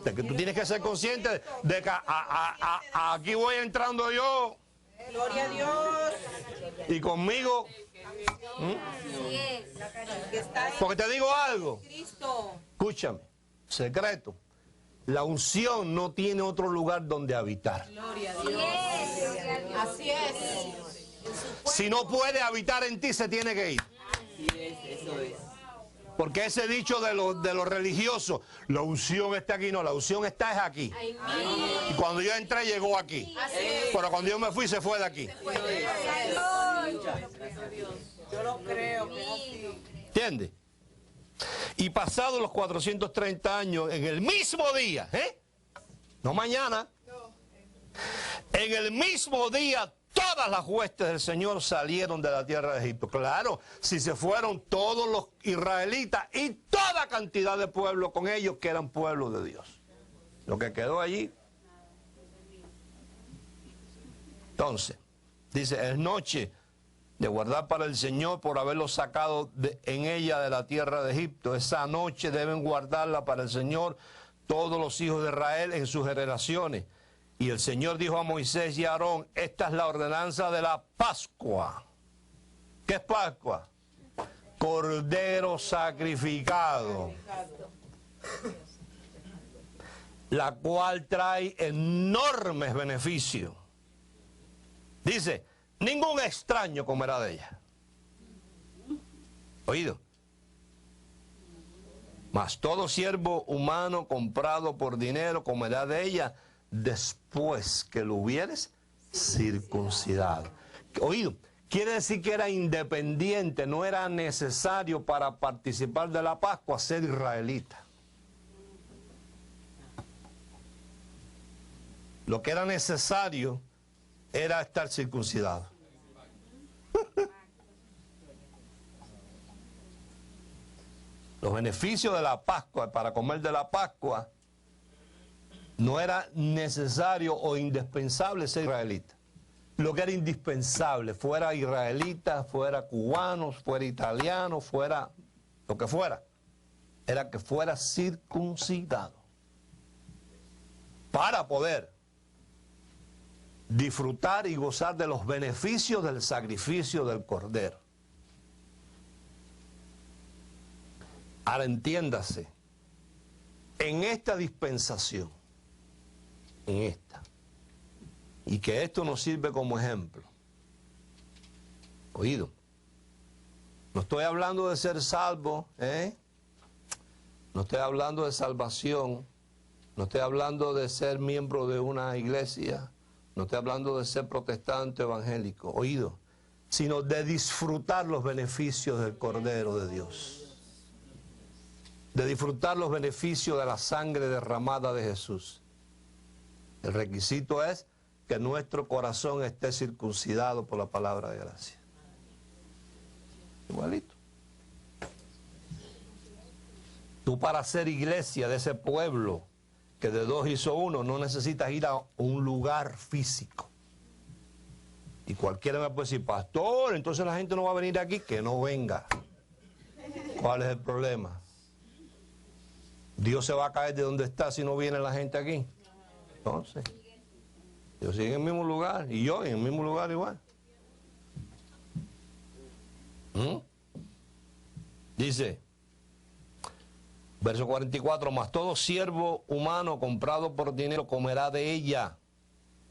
De que tú tienes que ser consciente de que aquí voy entrando yo. Gloria a Dios. Y conmigo. Que está en Porque te digo algo. Cristo. Escúchame. Secreto. La unción no tiene otro lugar donde habitar. Gloria a Dios. Así es. Si no puede habitar en ti, se tiene que ir. Así es, eso es. Porque ese dicho de los religiosos, la unción está aquí, no, la unción está es aquí. Y cuando yo entré, llegó aquí. Pero cuando yo me fui, se fue de aquí. Yo lo creo que es así. ¿Entiendes? Y pasados los 430 años, en el mismo día, no mañana, en el mismo día, todas las huestes del Señor salieron de la tierra de Egipto. Claro, si se fueron todos los israelitas y toda cantidad de pueblos con ellos que eran pueblos de Dios. Lo que quedó allí. Entonces, dice, es noche de guardar para el Señor por haberlos sacado en ella de la tierra de Egipto. Esa noche deben guardarla para el Señor todos los hijos de Israel en sus generaciones. Y el Señor dijo a Moisés y a Aarón, esta es la ordenanza de la Pascua. ¿Qué es Pascua? Cordero sacrificado, la cual trae enormes beneficios. Dice, ningún extraño comerá de ella. ¿Oído? Mas todo siervo humano comprado por dinero comerá de ella después que lo hubieres circuncidado. ¿Oído? Quiere decir que era independiente, no era necesario para participar de la Pascua ser israelita. Lo que era necesario era estar circuncidado. Los beneficios de la Pascua, para comer de la Pascua, no era necesario o indispensable ser israelita. Lo que era indispensable, fuera israelita, fuera cubano, fuera italiano, fuera lo que fuera, era que fuera circuncidado para poder disfrutar y gozar de los beneficios del sacrificio del Cordero. Ahora entiéndase, en esta dispensación, en esta, y que esto nos sirve como ejemplo. Oído, no estoy hablando de ser salvo, no estoy hablando de salvación, no estoy hablando de ser miembro de una iglesia, no estoy hablando de ser protestante o evangélico, oído, sino de disfrutar los beneficios del Cordero de Dios, de disfrutar los beneficios de la sangre derramada de Jesús. El requisito es que nuestro corazón esté circuncidado por la palabra de gracia. Igualito. Tú para ser iglesia de ese pueblo que de dos hizo uno, no necesitas ir a un lugar físico. Y cualquiera me puede decir, pastor, entonces la gente no va a venir aquí. Que no venga. ¿Cuál es el problema? Dios se va a caer de donde está si no viene la gente aquí. Entonces, Dios sigue en el mismo lugar y yo en el mismo lugar igual. Dice, verso 44, mas todo siervo humano comprado por dinero comerá de ella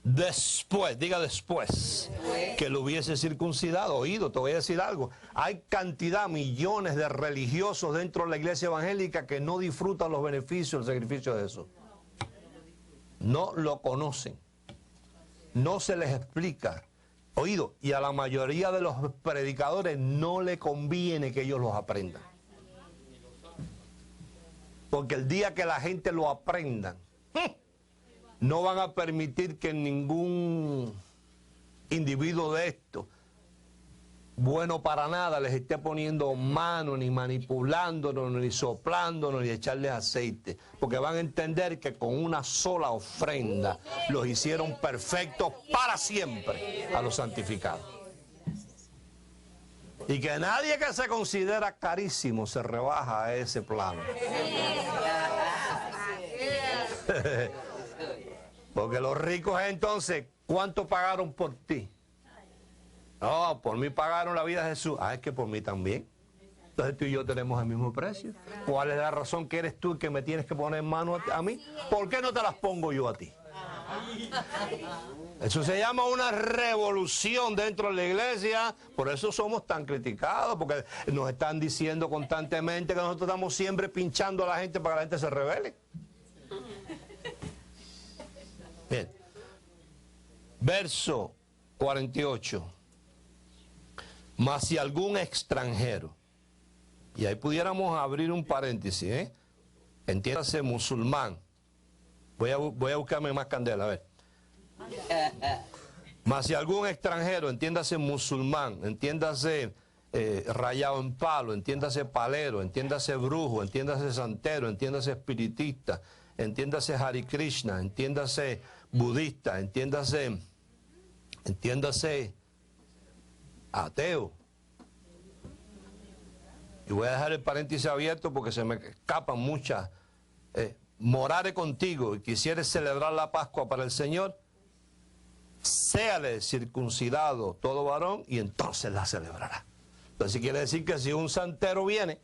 después, diga después, que lo hubiese circuncidado. Oído, te voy a decir algo. Hay cantidad, millones de religiosos dentro de la iglesia evangélica que no disfrutan los beneficios del sacrificio de Jesús. No lo conocen. No se les explica. Oído, y a la mayoría de los predicadores no le conviene que ellos los aprendan. Porque el día que la gente lo aprendan, no van a permitir que ningún individuo de esto, bueno para nada, les esté poniendo mano, ni manipulándonos, ni soplándonos, ni echarles aceite. Porque van a entender que con una sola ofrenda los hicieron perfectos para siempre a los santificados. Y que nadie que se considera carísimo se rebaja a ese plano. Porque los ricos entonces, ¿cuánto pagaron por ti? No, por mí pagaron la vida de Jesús. Ah, es que por mí también. Entonces tú y yo tenemos el mismo precio. ¿Cuál es la razón que eres tú que me tienes que poner en mano a mí? ¿Por qué no te las pongo yo a ti? Eso se llama una revolución dentro de la iglesia. Por eso somos tan criticados, porque nos están diciendo constantemente que nosotros estamos siempre pinchando a la gente para que la gente se rebele. Bien. Verso 48. Mas si algún extranjero, y ahí pudiéramos abrir un paréntesis, entiéndase musulmán. Voy a buscarme más candela, a ver. Mas si algún extranjero, entiéndase musulmán, entiéndase rayado en palo, entiéndase palero, entiéndase brujo, entiéndase santero, entiéndase espiritista, entiéndase Hare Krishna, entiéndase budista, entiéndase ateo. Y voy a dejar el paréntesis abierto porque se me escapan muchas. Morare contigo y quisieres celebrar la Pascua para el Señor, séale circuncidado todo varón y entonces la celebrará. Entonces quiere decir que si un santero viene,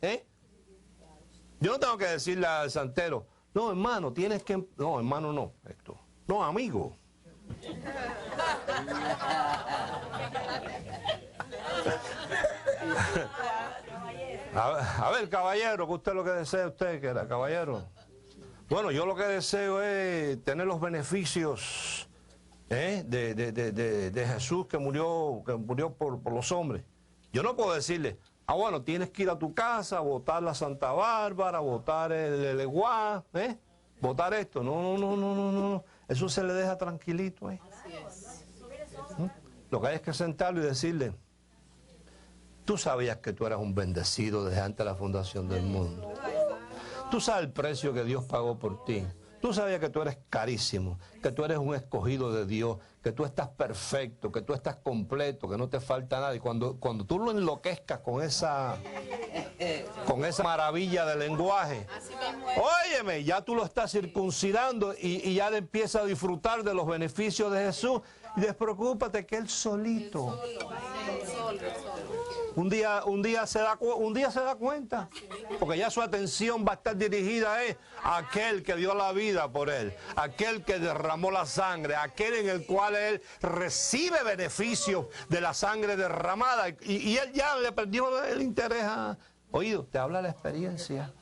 yo no tengo que decirle al santero, no hermano, tienes que... No, hermano no, no, amigo. A ver, caballero, ¿qué usted lo que desea usted, que era caballero? Bueno, yo lo que deseo es tener los beneficios de Jesús que murió por los hombres. Yo no puedo decirle, bueno, tienes que ir a tu casa, votar la Santa Bárbara, votar el Leguá, votar esto. No. Eso se le deja tranquilito. Lo que hay es que sentarlo y decirle, tú sabías que tú eras un bendecido desde antes de la fundación del mundo. Tú sabes el precio que Dios pagó por ti. Tú sabías que tú eres carísimo, que tú eres un escogido de Dios, que tú estás perfecto, que tú estás completo, que no te falta nada. Y cuando tú lo enloquezcas con esa maravilla de lenguaje, óyeme, ya tú lo estás circuncidando y ya le empiezas a disfrutar de los beneficios de Jesús. Y despreocúpate que Él solito. Un día se da cuenta, porque ya su atención va a estar dirigida a aquel que dio la vida por él, aquel que derramó la sangre, aquel en el cual él recibe beneficios de la sangre derramada, y él ya le perdió el interés a... Oído, te habla la experiencia.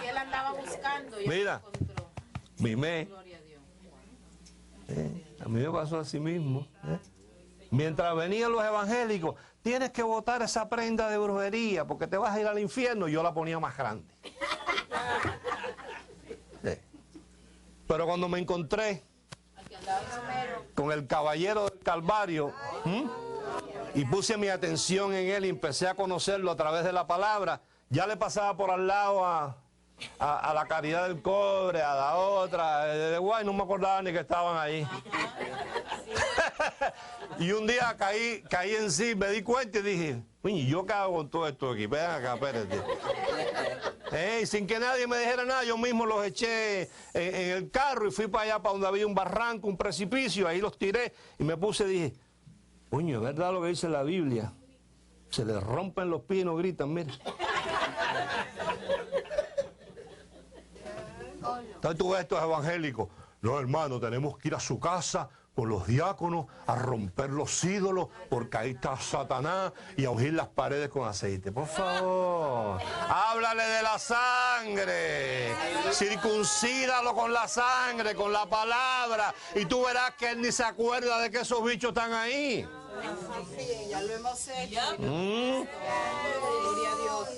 Él andaba buscando. Mira, a mí me pasó así mismo. Mientras venían los evangélicos, tienes que botar esa prenda de brujería porque te vas a ir al infierno. Yo la ponía más grande. Pero cuando me encontré con el caballero del Calvario, y puse mi atención en él y empecé a conocerlo a través de la palabra, ya le pasaba por al lado a la Caridad del Cobre, a la otra, de Guay, no me acordaba ni que estaban ahí. Y un día caí en sí, me di cuenta y dije, uy, ¿yo qué hago con todo esto aquí? Ven acá, espérate. Sin que nadie me dijera nada, yo mismo los eché en el carro y fui para allá, para donde había un barranco, un precipicio, ahí los tiré y me puse y dije, coño, es verdad lo que dice la Biblia. Se les rompen los pies y no gritan, mira. Entonces tú ves estos evangélicos. No, hermano, tenemos que ir a su casa con los diáconos a romper los ídolos porque ahí está Satanás y a ungir las paredes con aceite. Por favor, háblale de la sangre. Circuncídalo con la sangre, con la palabra. Y tú verás que él ni se acuerda de que esos bichos están ahí. Sí, ya lo hemos hecho. Gloria a Dios.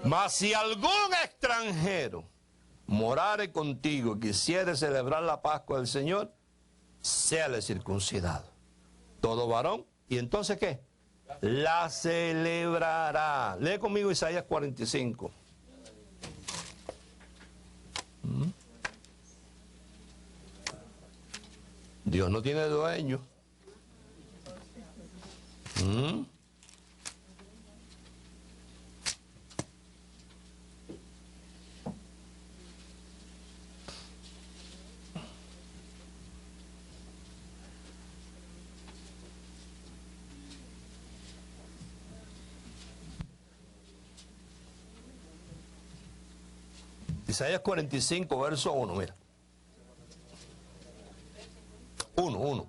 Mas si algún extranjero morare contigo y quisiere celebrar la Pascua del Señor, séale circuncidado. Todo varón. ¿Y entonces qué? La celebrará. Lee conmigo Isaías 45. Dios no tiene dueño. Isaías 45, verso 1, mira. 1. O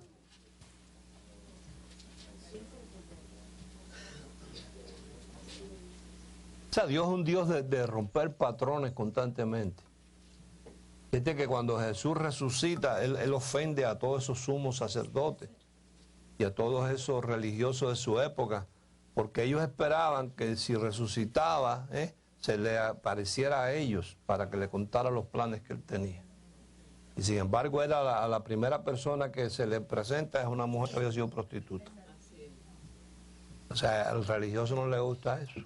sea, Dios es un Dios de romper patrones constantemente. Fíjate que cuando Jesús resucita, él ofende a todos esos sumos sacerdotes y a todos esos religiosos de su época, porque ellos esperaban que si resucitaba, se le apareciera a ellos para que le contara los planes que él tenía. Y sin embargo, era la primera persona que se le presenta es una mujer que había sido prostituta. O sea, al religioso no le gusta eso.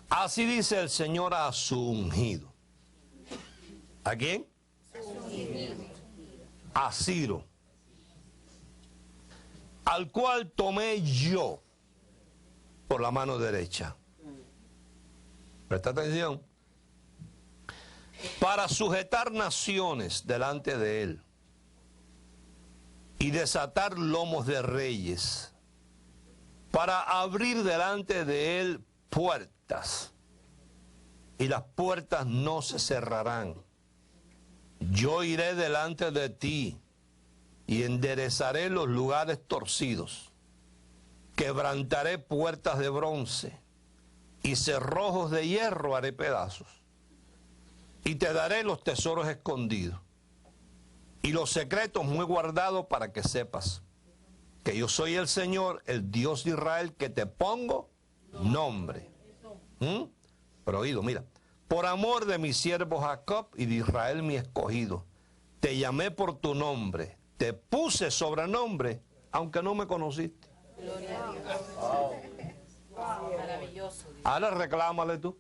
Así dice el Señor a su ungido. ¿A quién? A Ciro, al cual tomé yo por la mano derecha. Presta atención. Para sujetar naciones delante de él y desatar lomos de reyes, para abrir delante de él puertas, y las puertas no se cerrarán. Yo iré delante de ti y enderezaré los lugares torcidos. Quebrantaré puertas de bronce y cerrojos de hierro haré pedazos. Y te daré los tesoros escondidos y los secretos muy guardados para que sepas que yo soy el Señor, el Dios de Israel, que te pongo nombre. Pero oído, mira. Por amor de mi siervo Jacob y de Israel mi escogido, te llamé por tu nombre, te puse sobrenombre, aunque no me conociste. Gloria a Dios. Maravilloso. Ahora reclámale tú.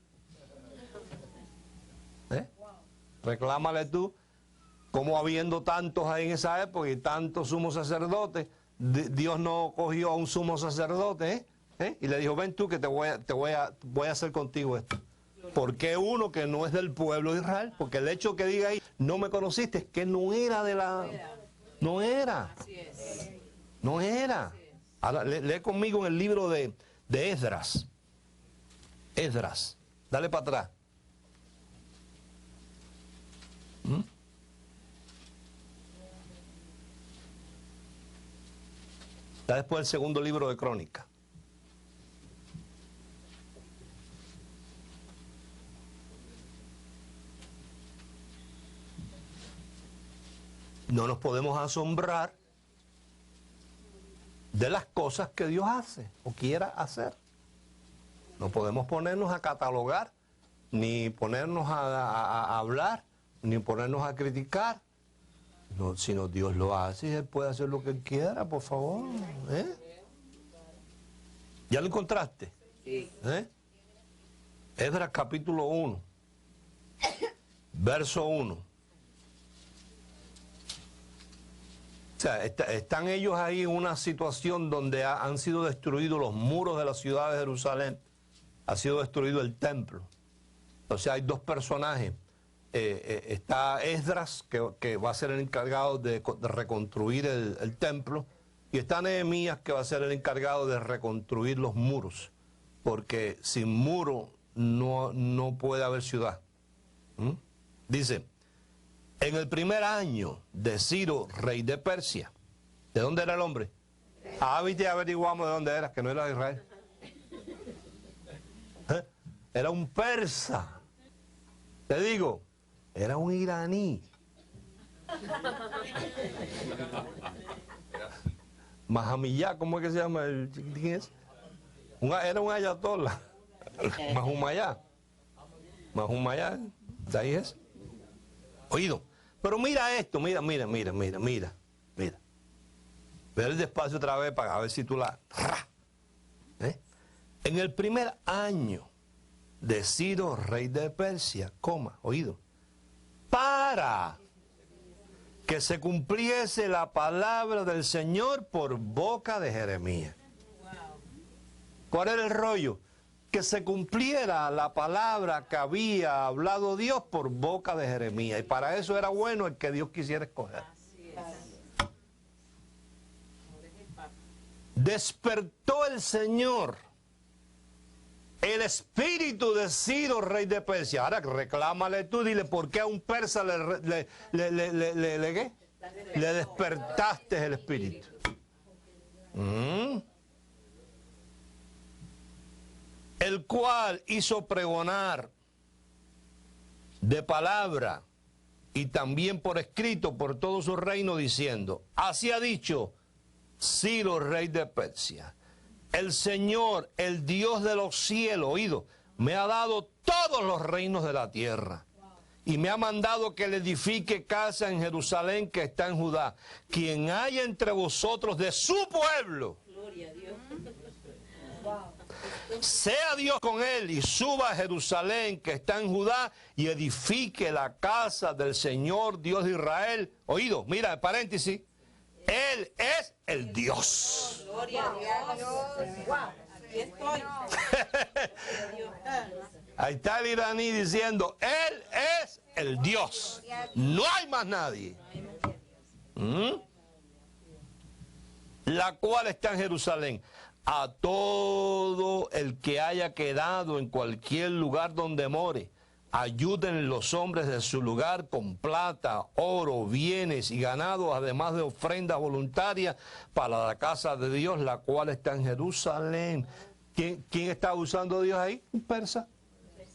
Reclámale tú, como habiendo tantos ahí en esa época y tantos sumos sacerdotes, Dios no cogió a un sumo sacerdote, y le dijo, ven tú que voy a hacer contigo esto. ¿Por qué uno que no es del pueblo de Israel? Porque el hecho que diga ahí, no me conociste, es que no era de la... No era. No era. Ahora, lee conmigo en el libro de Esdras. Esdras. Dale para atrás. Está después el segundo libro de Crónica. No nos podemos asombrar de las cosas que Dios hace o quiera hacer. No podemos ponernos a catalogar ni ponernos a hablar, ni ponernos a criticar. No, sino Dios lo hace y Él puede hacer lo que Él quiera, por favor. ¿Ya lo encontraste? Sí. Esdras capítulo 1, verso 1. O sea, están ellos ahí en una situación donde han sido destruidos los muros de la ciudad de Jerusalén, ha sido destruido el templo. O sea, hay dos personajes. Está Esdras, que va a ser el encargado de reconstruir el templo, y está Nehemías, que va a ser el encargado de reconstruir los muros, porque sin muro no puede haber ciudad. Dice, en el primer año de Ciro, rey de Persia. ¿De dónde era el hombre? Viste, averiguamos de dónde era, que no era de Israel. Era un persa. Te digo, era un iraní. Mahamiyá, ¿cómo es que se llama? ¿Quién es? Era un ayatollah. Mahumayá, de ahí es. Oído, pero mira esto, mira. Ve el despacio otra vez para ver si tú la... En el primer año de Ciro, rey de Persia, oído, para que se cumpliese la palabra del Señor por boca de Jeremías. ¿Cuál era el rollo? Que se cumpliera la palabra que había hablado Dios por boca de Jeremías. Y para eso era bueno el que Dios quisiera escoger. Despertó el Señor el espíritu de Ciro, rey de Persia. Ahora reclámale tú, dile, ¿por qué a un persa le despertaste el espíritu? El cual hizo pregonar de palabra y también por escrito por todo su reino, diciendo, así ha dicho Ciro, rey de Persia, el Señor, el Dios de los cielos, oído, me ha dado todos los reinos de la tierra y me ha mandado que le edifique casa en Jerusalén que está en Judá. Quien haya entre vosotros de su pueblo, sea Dios con él y suba a Jerusalén que está en Judá y edifique la casa del Señor Dios de Israel. Oído, mira, paréntesis, Él es el Dios. Gloria a Dios. Aquí estoy. Ahí está el iraní diciendo, Él es el Dios. No hay más nadie. La cual está en Jerusalén. A todo el que haya quedado en cualquier lugar donde more, ayuden los hombres de su lugar con plata, oro, bienes y ganado, además de ofrendas voluntarias para la casa de Dios, la cual está en Jerusalén. ¿Quién está usando a Dios ahí? Un persa.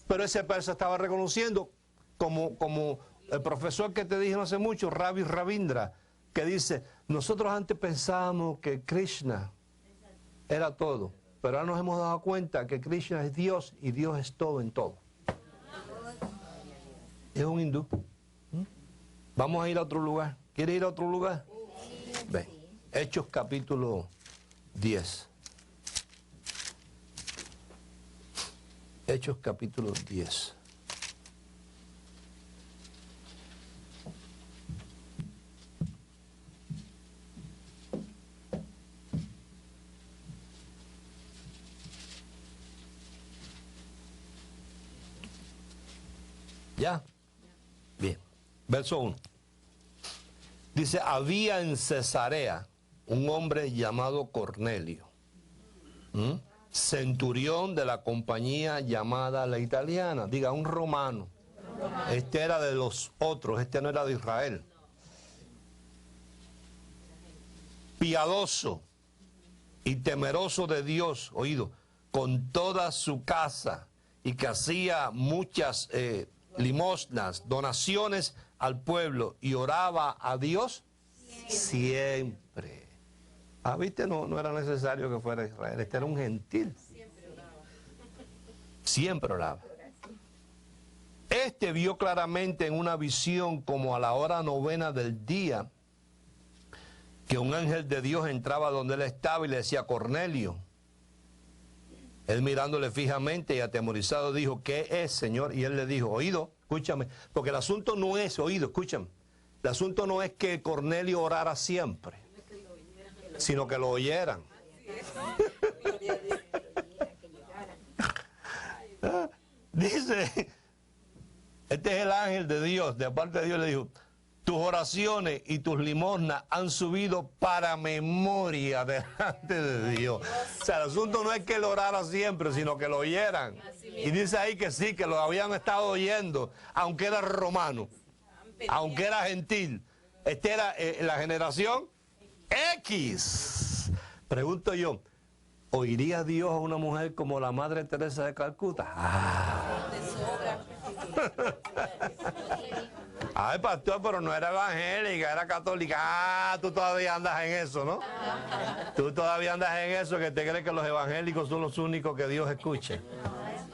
Pero ese persa estaba reconociendo, como el profesor que te dije no hace mucho, Ravi Ravindra, que dice, nosotros antes pensábamos que Krishna era todo, pero ahora nos hemos dado cuenta que Krishna es Dios y Dios es todo en todo. Es un hindú. Vamos a ir a otro lugar. ¿Quiere ir a otro lugar? Ven. Hechos capítulo 10. Hechos capítulo 10. ¿Ya? Bien. Verso 1. Dice, había en Cesarea un hombre llamado Cornelio, centurión de la compañía llamada la italiana, diga, un romano. Este era de los otros, este no era de Israel. Piadoso y temeroso de Dios, oído, con toda su casa, y que hacía muchas limosnas, donaciones al pueblo, y oraba a Dios siempre. ¿Viste? No era necesario que fuera Israel, este era un gentil. Siempre oraba. Este vio claramente en una visión como a la hora 9 del día que un ángel de Dios entraba donde él estaba y le decía, Cornelio. Él mirándole fijamente y atemorizado dijo, ¿qué es, Señor? Y él le dijo, oído, escúchame, porque el asunto no es, oído, escúchame, el asunto no es que Cornelio orara siempre, sino que lo oyeran. Dice, este es el ángel de Dios, de parte de Dios le dijo, tus oraciones y tus limosnas han subido para memoria delante de Dios. O sea, el asunto no es que lo orara siempre, sino que lo oyeran. Y dice ahí que sí, que lo habían estado oyendo, aunque era romano, aunque era gentil. Esta era la generación X. Pregunto yo, ¿oiría Dios a una mujer como la Madre Teresa de Calcuta? Ay, pastor, pero no era evangélica, era católica. Ah, tú todavía andas en eso, ¿no? Tú todavía andas en eso, que te crees que los evangélicos son los únicos que Dios escucha.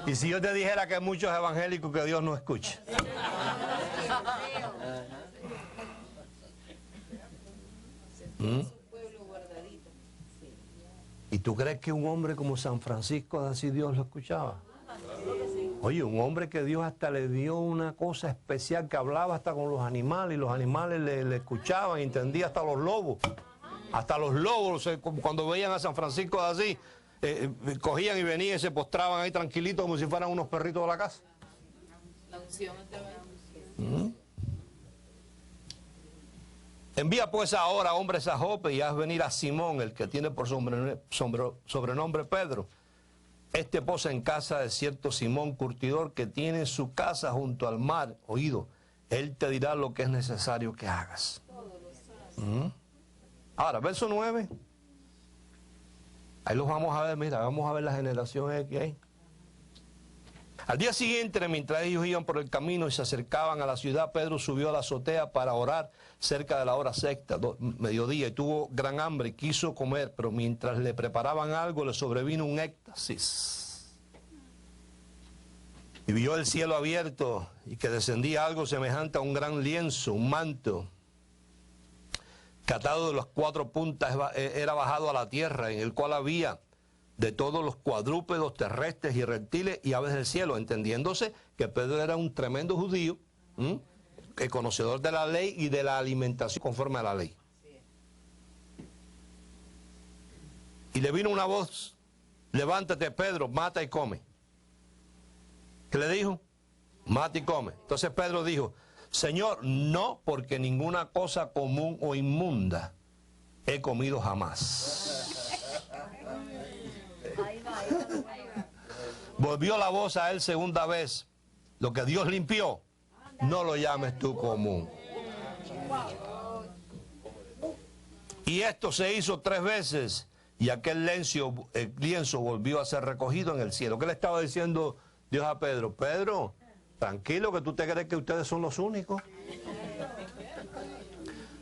Y si yo te dijera que hay muchos evangélicos que Dios no escucha. ¿Y tú crees que un hombre como San Francisco de Asís Dios lo escuchaba? Oye, un hombre que Dios hasta le dio una cosa especial, que hablaba hasta con los animales, y los animales le escuchaban, entendía hasta los lobos. Hasta los lobos, cuando veían a San Francisco de Asís, cogían y venían y se postraban ahí tranquilitos como si fueran unos perritos de la casa. La unción Envía pues ahora hombres a Jope y haz venir a Simón, el que tiene por sobrenombre Pedro. Este posa en casa de cierto Simón curtidor que tiene su casa junto al mar. Oído, él te dirá lo que es necesario que hagas. Ahora, verso 9. Ahí los vamos a ver, mira, vamos a ver la generación X ahí. Al día siguiente, mientras ellos iban por el camino y se acercaban a la ciudad, Pedro subió a la azotea para orar cerca de la hora sexta, mediodía, y tuvo gran hambre y quiso comer, pero mientras le preparaban algo le sobrevino un éxtasis. Y vio el cielo abierto y que descendía algo semejante a un gran lienzo, un manto, que atado de las 4 puntas era bajado a la tierra, en el cual había de todos los cuadrúpedos terrestres y reptiles y aves del cielo, entendiéndose que Pedro era un tremendo judío, conocedor de la ley y de la alimentación conforme a la ley. Y le vino una voz, levántate Pedro, mata y come. ¿Qué le dijo? Mata y come. Entonces Pedro dijo, Señor, no, porque ninguna cosa común o inmunda he comido jamás. Volvió la voz a él segunda vez. Lo que Dios limpió, no lo llames tú común. Y esto se hizo 3 veces y aquel lienzo volvió a ser recogido en el cielo. ¿Qué le estaba diciendo Dios a Pedro? Pedro, tranquilo, que tú te crees que ustedes son los únicos.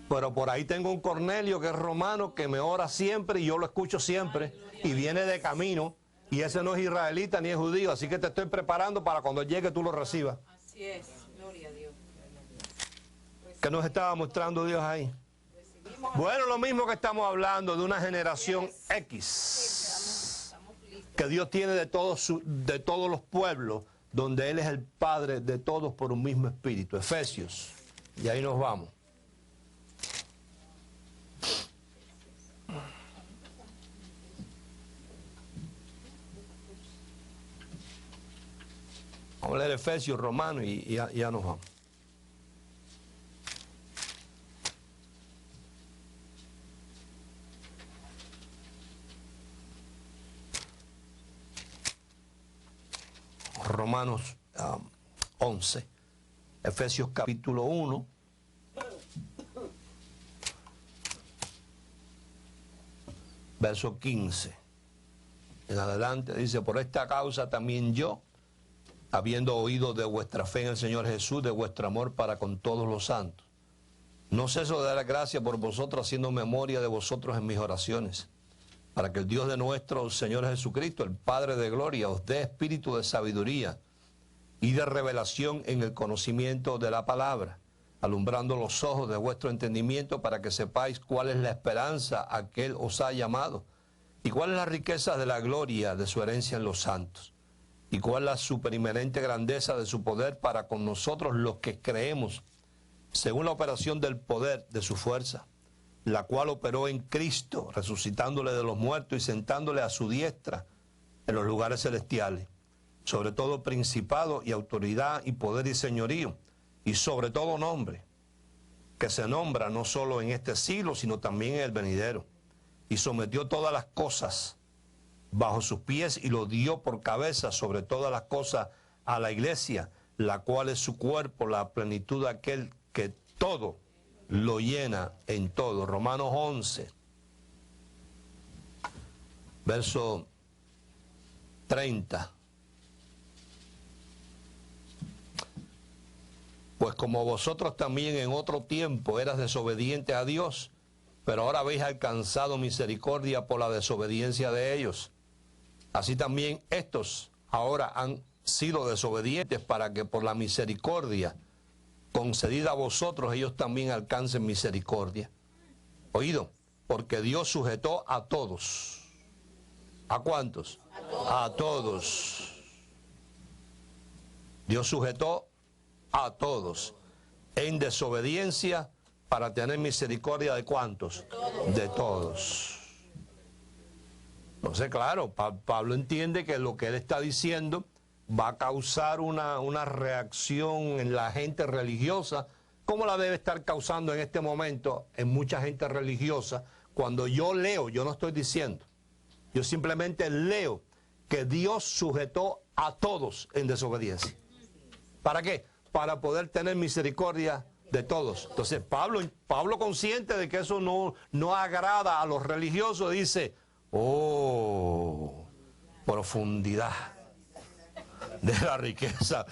Pero por ahí tengo un Cornelio que es romano, que me ora siempre y yo lo escucho siempre y viene de camino. Y ese no es israelita ni es judío, así que te estoy preparando para cuando llegue tú lo recibas. Así es, gloria a Dios. ¿Qué nos estaba mostrando Dios ahí? Bueno, lo mismo que estamos hablando de una generación X, que Dios tiene de todos los pueblos, donde Él es el Padre de todos por un mismo espíritu. Efesios, y ahí nos vamos. Vamos a leer Efesios, Romanos y ya nos vamos. Romanos 11, Efesios capítulo 1. Verso 15. En adelante dice, por esta causa también yo, habiendo oído de vuestra fe en el Señor Jesús, de vuestro amor para con todos los santos, no ceso de dar gracias por vosotros, haciendo memoria de vosotros en mis oraciones, para que el Dios de nuestro Señor Jesucristo, el Padre de gloria, os dé espíritu de sabiduría y de revelación en el conocimiento de la palabra, alumbrando los ojos de vuestro entendimiento para que sepáis cuál es la esperanza a que Él os ha llamado, y cuál es la riqueza de la gloria de su herencia en los santos, y cuál es la superinherente grandeza de su poder para con nosotros los que creemos, según la operación del poder de su fuerza, la cual operó en Cristo, resucitándole de los muertos y sentándole a su diestra en los lugares celestiales, sobre todo principado y autoridad y poder y señorío, y sobre todo nombre, que se nombra no solo en este siglo, sino también en el venidero, y sometió todas las cosas bajo sus pies y lo dio por cabeza sobre todas las cosas a la iglesia, la cual es su cuerpo, la plenitud de aquel que todo lo llena en todo. Romanos 11, verso 30. Pues como vosotros también en otro tiempo eras desobedientes a Dios, pero ahora habéis alcanzado misericordia por la desobediencia de ellos, así también estos ahora han sido desobedientes para que por la misericordia concedida a vosotros ellos también alcancen misericordia. Oído, porque Dios sujetó a todos. ¿A cuántos? A todos. Dios sujetó a todos en desobediencia para tener misericordia de ¿cuántos? De todos. Entonces, claro, Pablo entiende que lo que él está diciendo va a causar una reacción en la gente religiosa, como la debe estar causando en este momento en mucha gente religiosa. Cuando yo leo, yo no estoy diciendo, yo simplemente leo que Dios sujetó a todos en desobediencia. ¿Para qué? Para poder tener misericordia de todos. Entonces Pablo consciente de que eso no agrada a los religiosos, dice, oh, profundidad de la riqueza,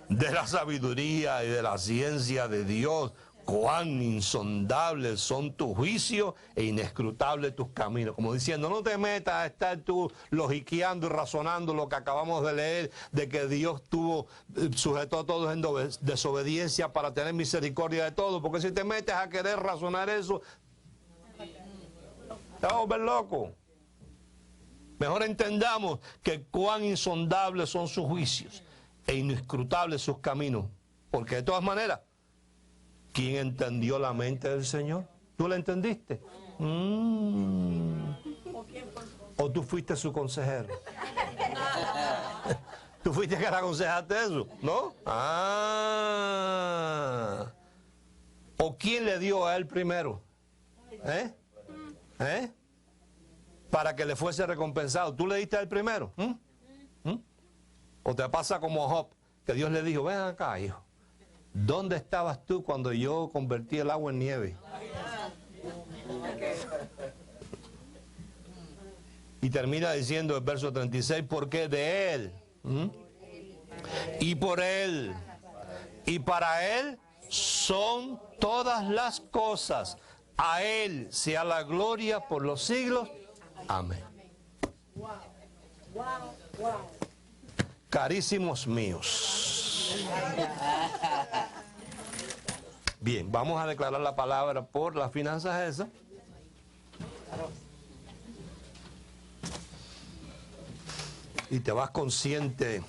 de la sabiduría y de la ciencia de Dios, cuán insondables son tus juicios e inescrutables tus caminos. Como diciendo, no te metas a estar tú logiqueando y razonando lo que acabamos de leer, de que Dios sujetó a todos en desobediencia para tener misericordia de todos, porque si te metes a querer razonar eso, te vas a volver loco. Mejor entendamos que cuán insondables son sus juicios e inescrutables sus caminos, porque de todas maneras, ¿quién entendió la mente del Señor? ¿Tú la entendiste? ¿O tú fuiste su consejero? ¿Tú fuiste que le aconsejaste eso? ¿No? ¿O quién le dio a él primero? Para que le fuese recompensado. ¿Tú le diste a él primero? ¿O te pasa como a Job, que Dios le dijo, ven acá, hijo, ¿dónde estabas tú cuando yo convertí el agua en nieve? Y termina diciendo el verso 36, porque de Él, y por Él, y para Él son todas las cosas. A Él sea la gloria por los siglos. Amén. Carísimos míos. Bien, vamos a declarar la palabra por las finanzas esas. Y te vas consciente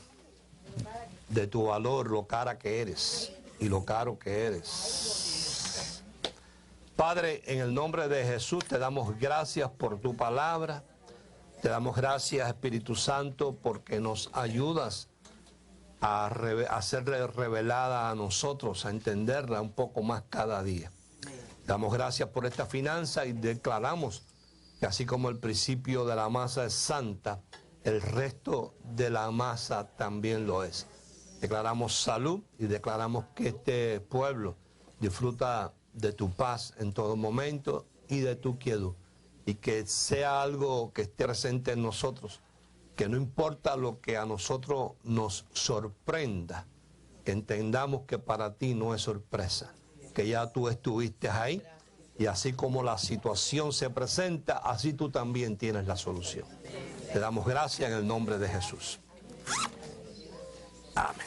de tu valor, lo cara que eres y lo caro que eres. Padre, en el nombre de Jesús te damos gracias por tu palabra. Te damos gracias, Espíritu Santo, porque nos ayudas a ser revelada a nosotros, a entenderla un poco más cada día. Damos gracias por esta finanza y declaramos que así como el principio de la masa es santa, el resto de la masa también lo es. Declaramos salud y declaramos que este pueblo disfruta de tu paz en todo momento y de tu quietud. Y que sea algo que esté presente en nosotros, que no importa lo que a nosotros nos sorprenda, que entendamos que para ti no es sorpresa, que ya tú estuviste ahí y así como la situación se presenta, así tú también tienes la solución. Te damos gracias en el nombre de Jesús. Amén.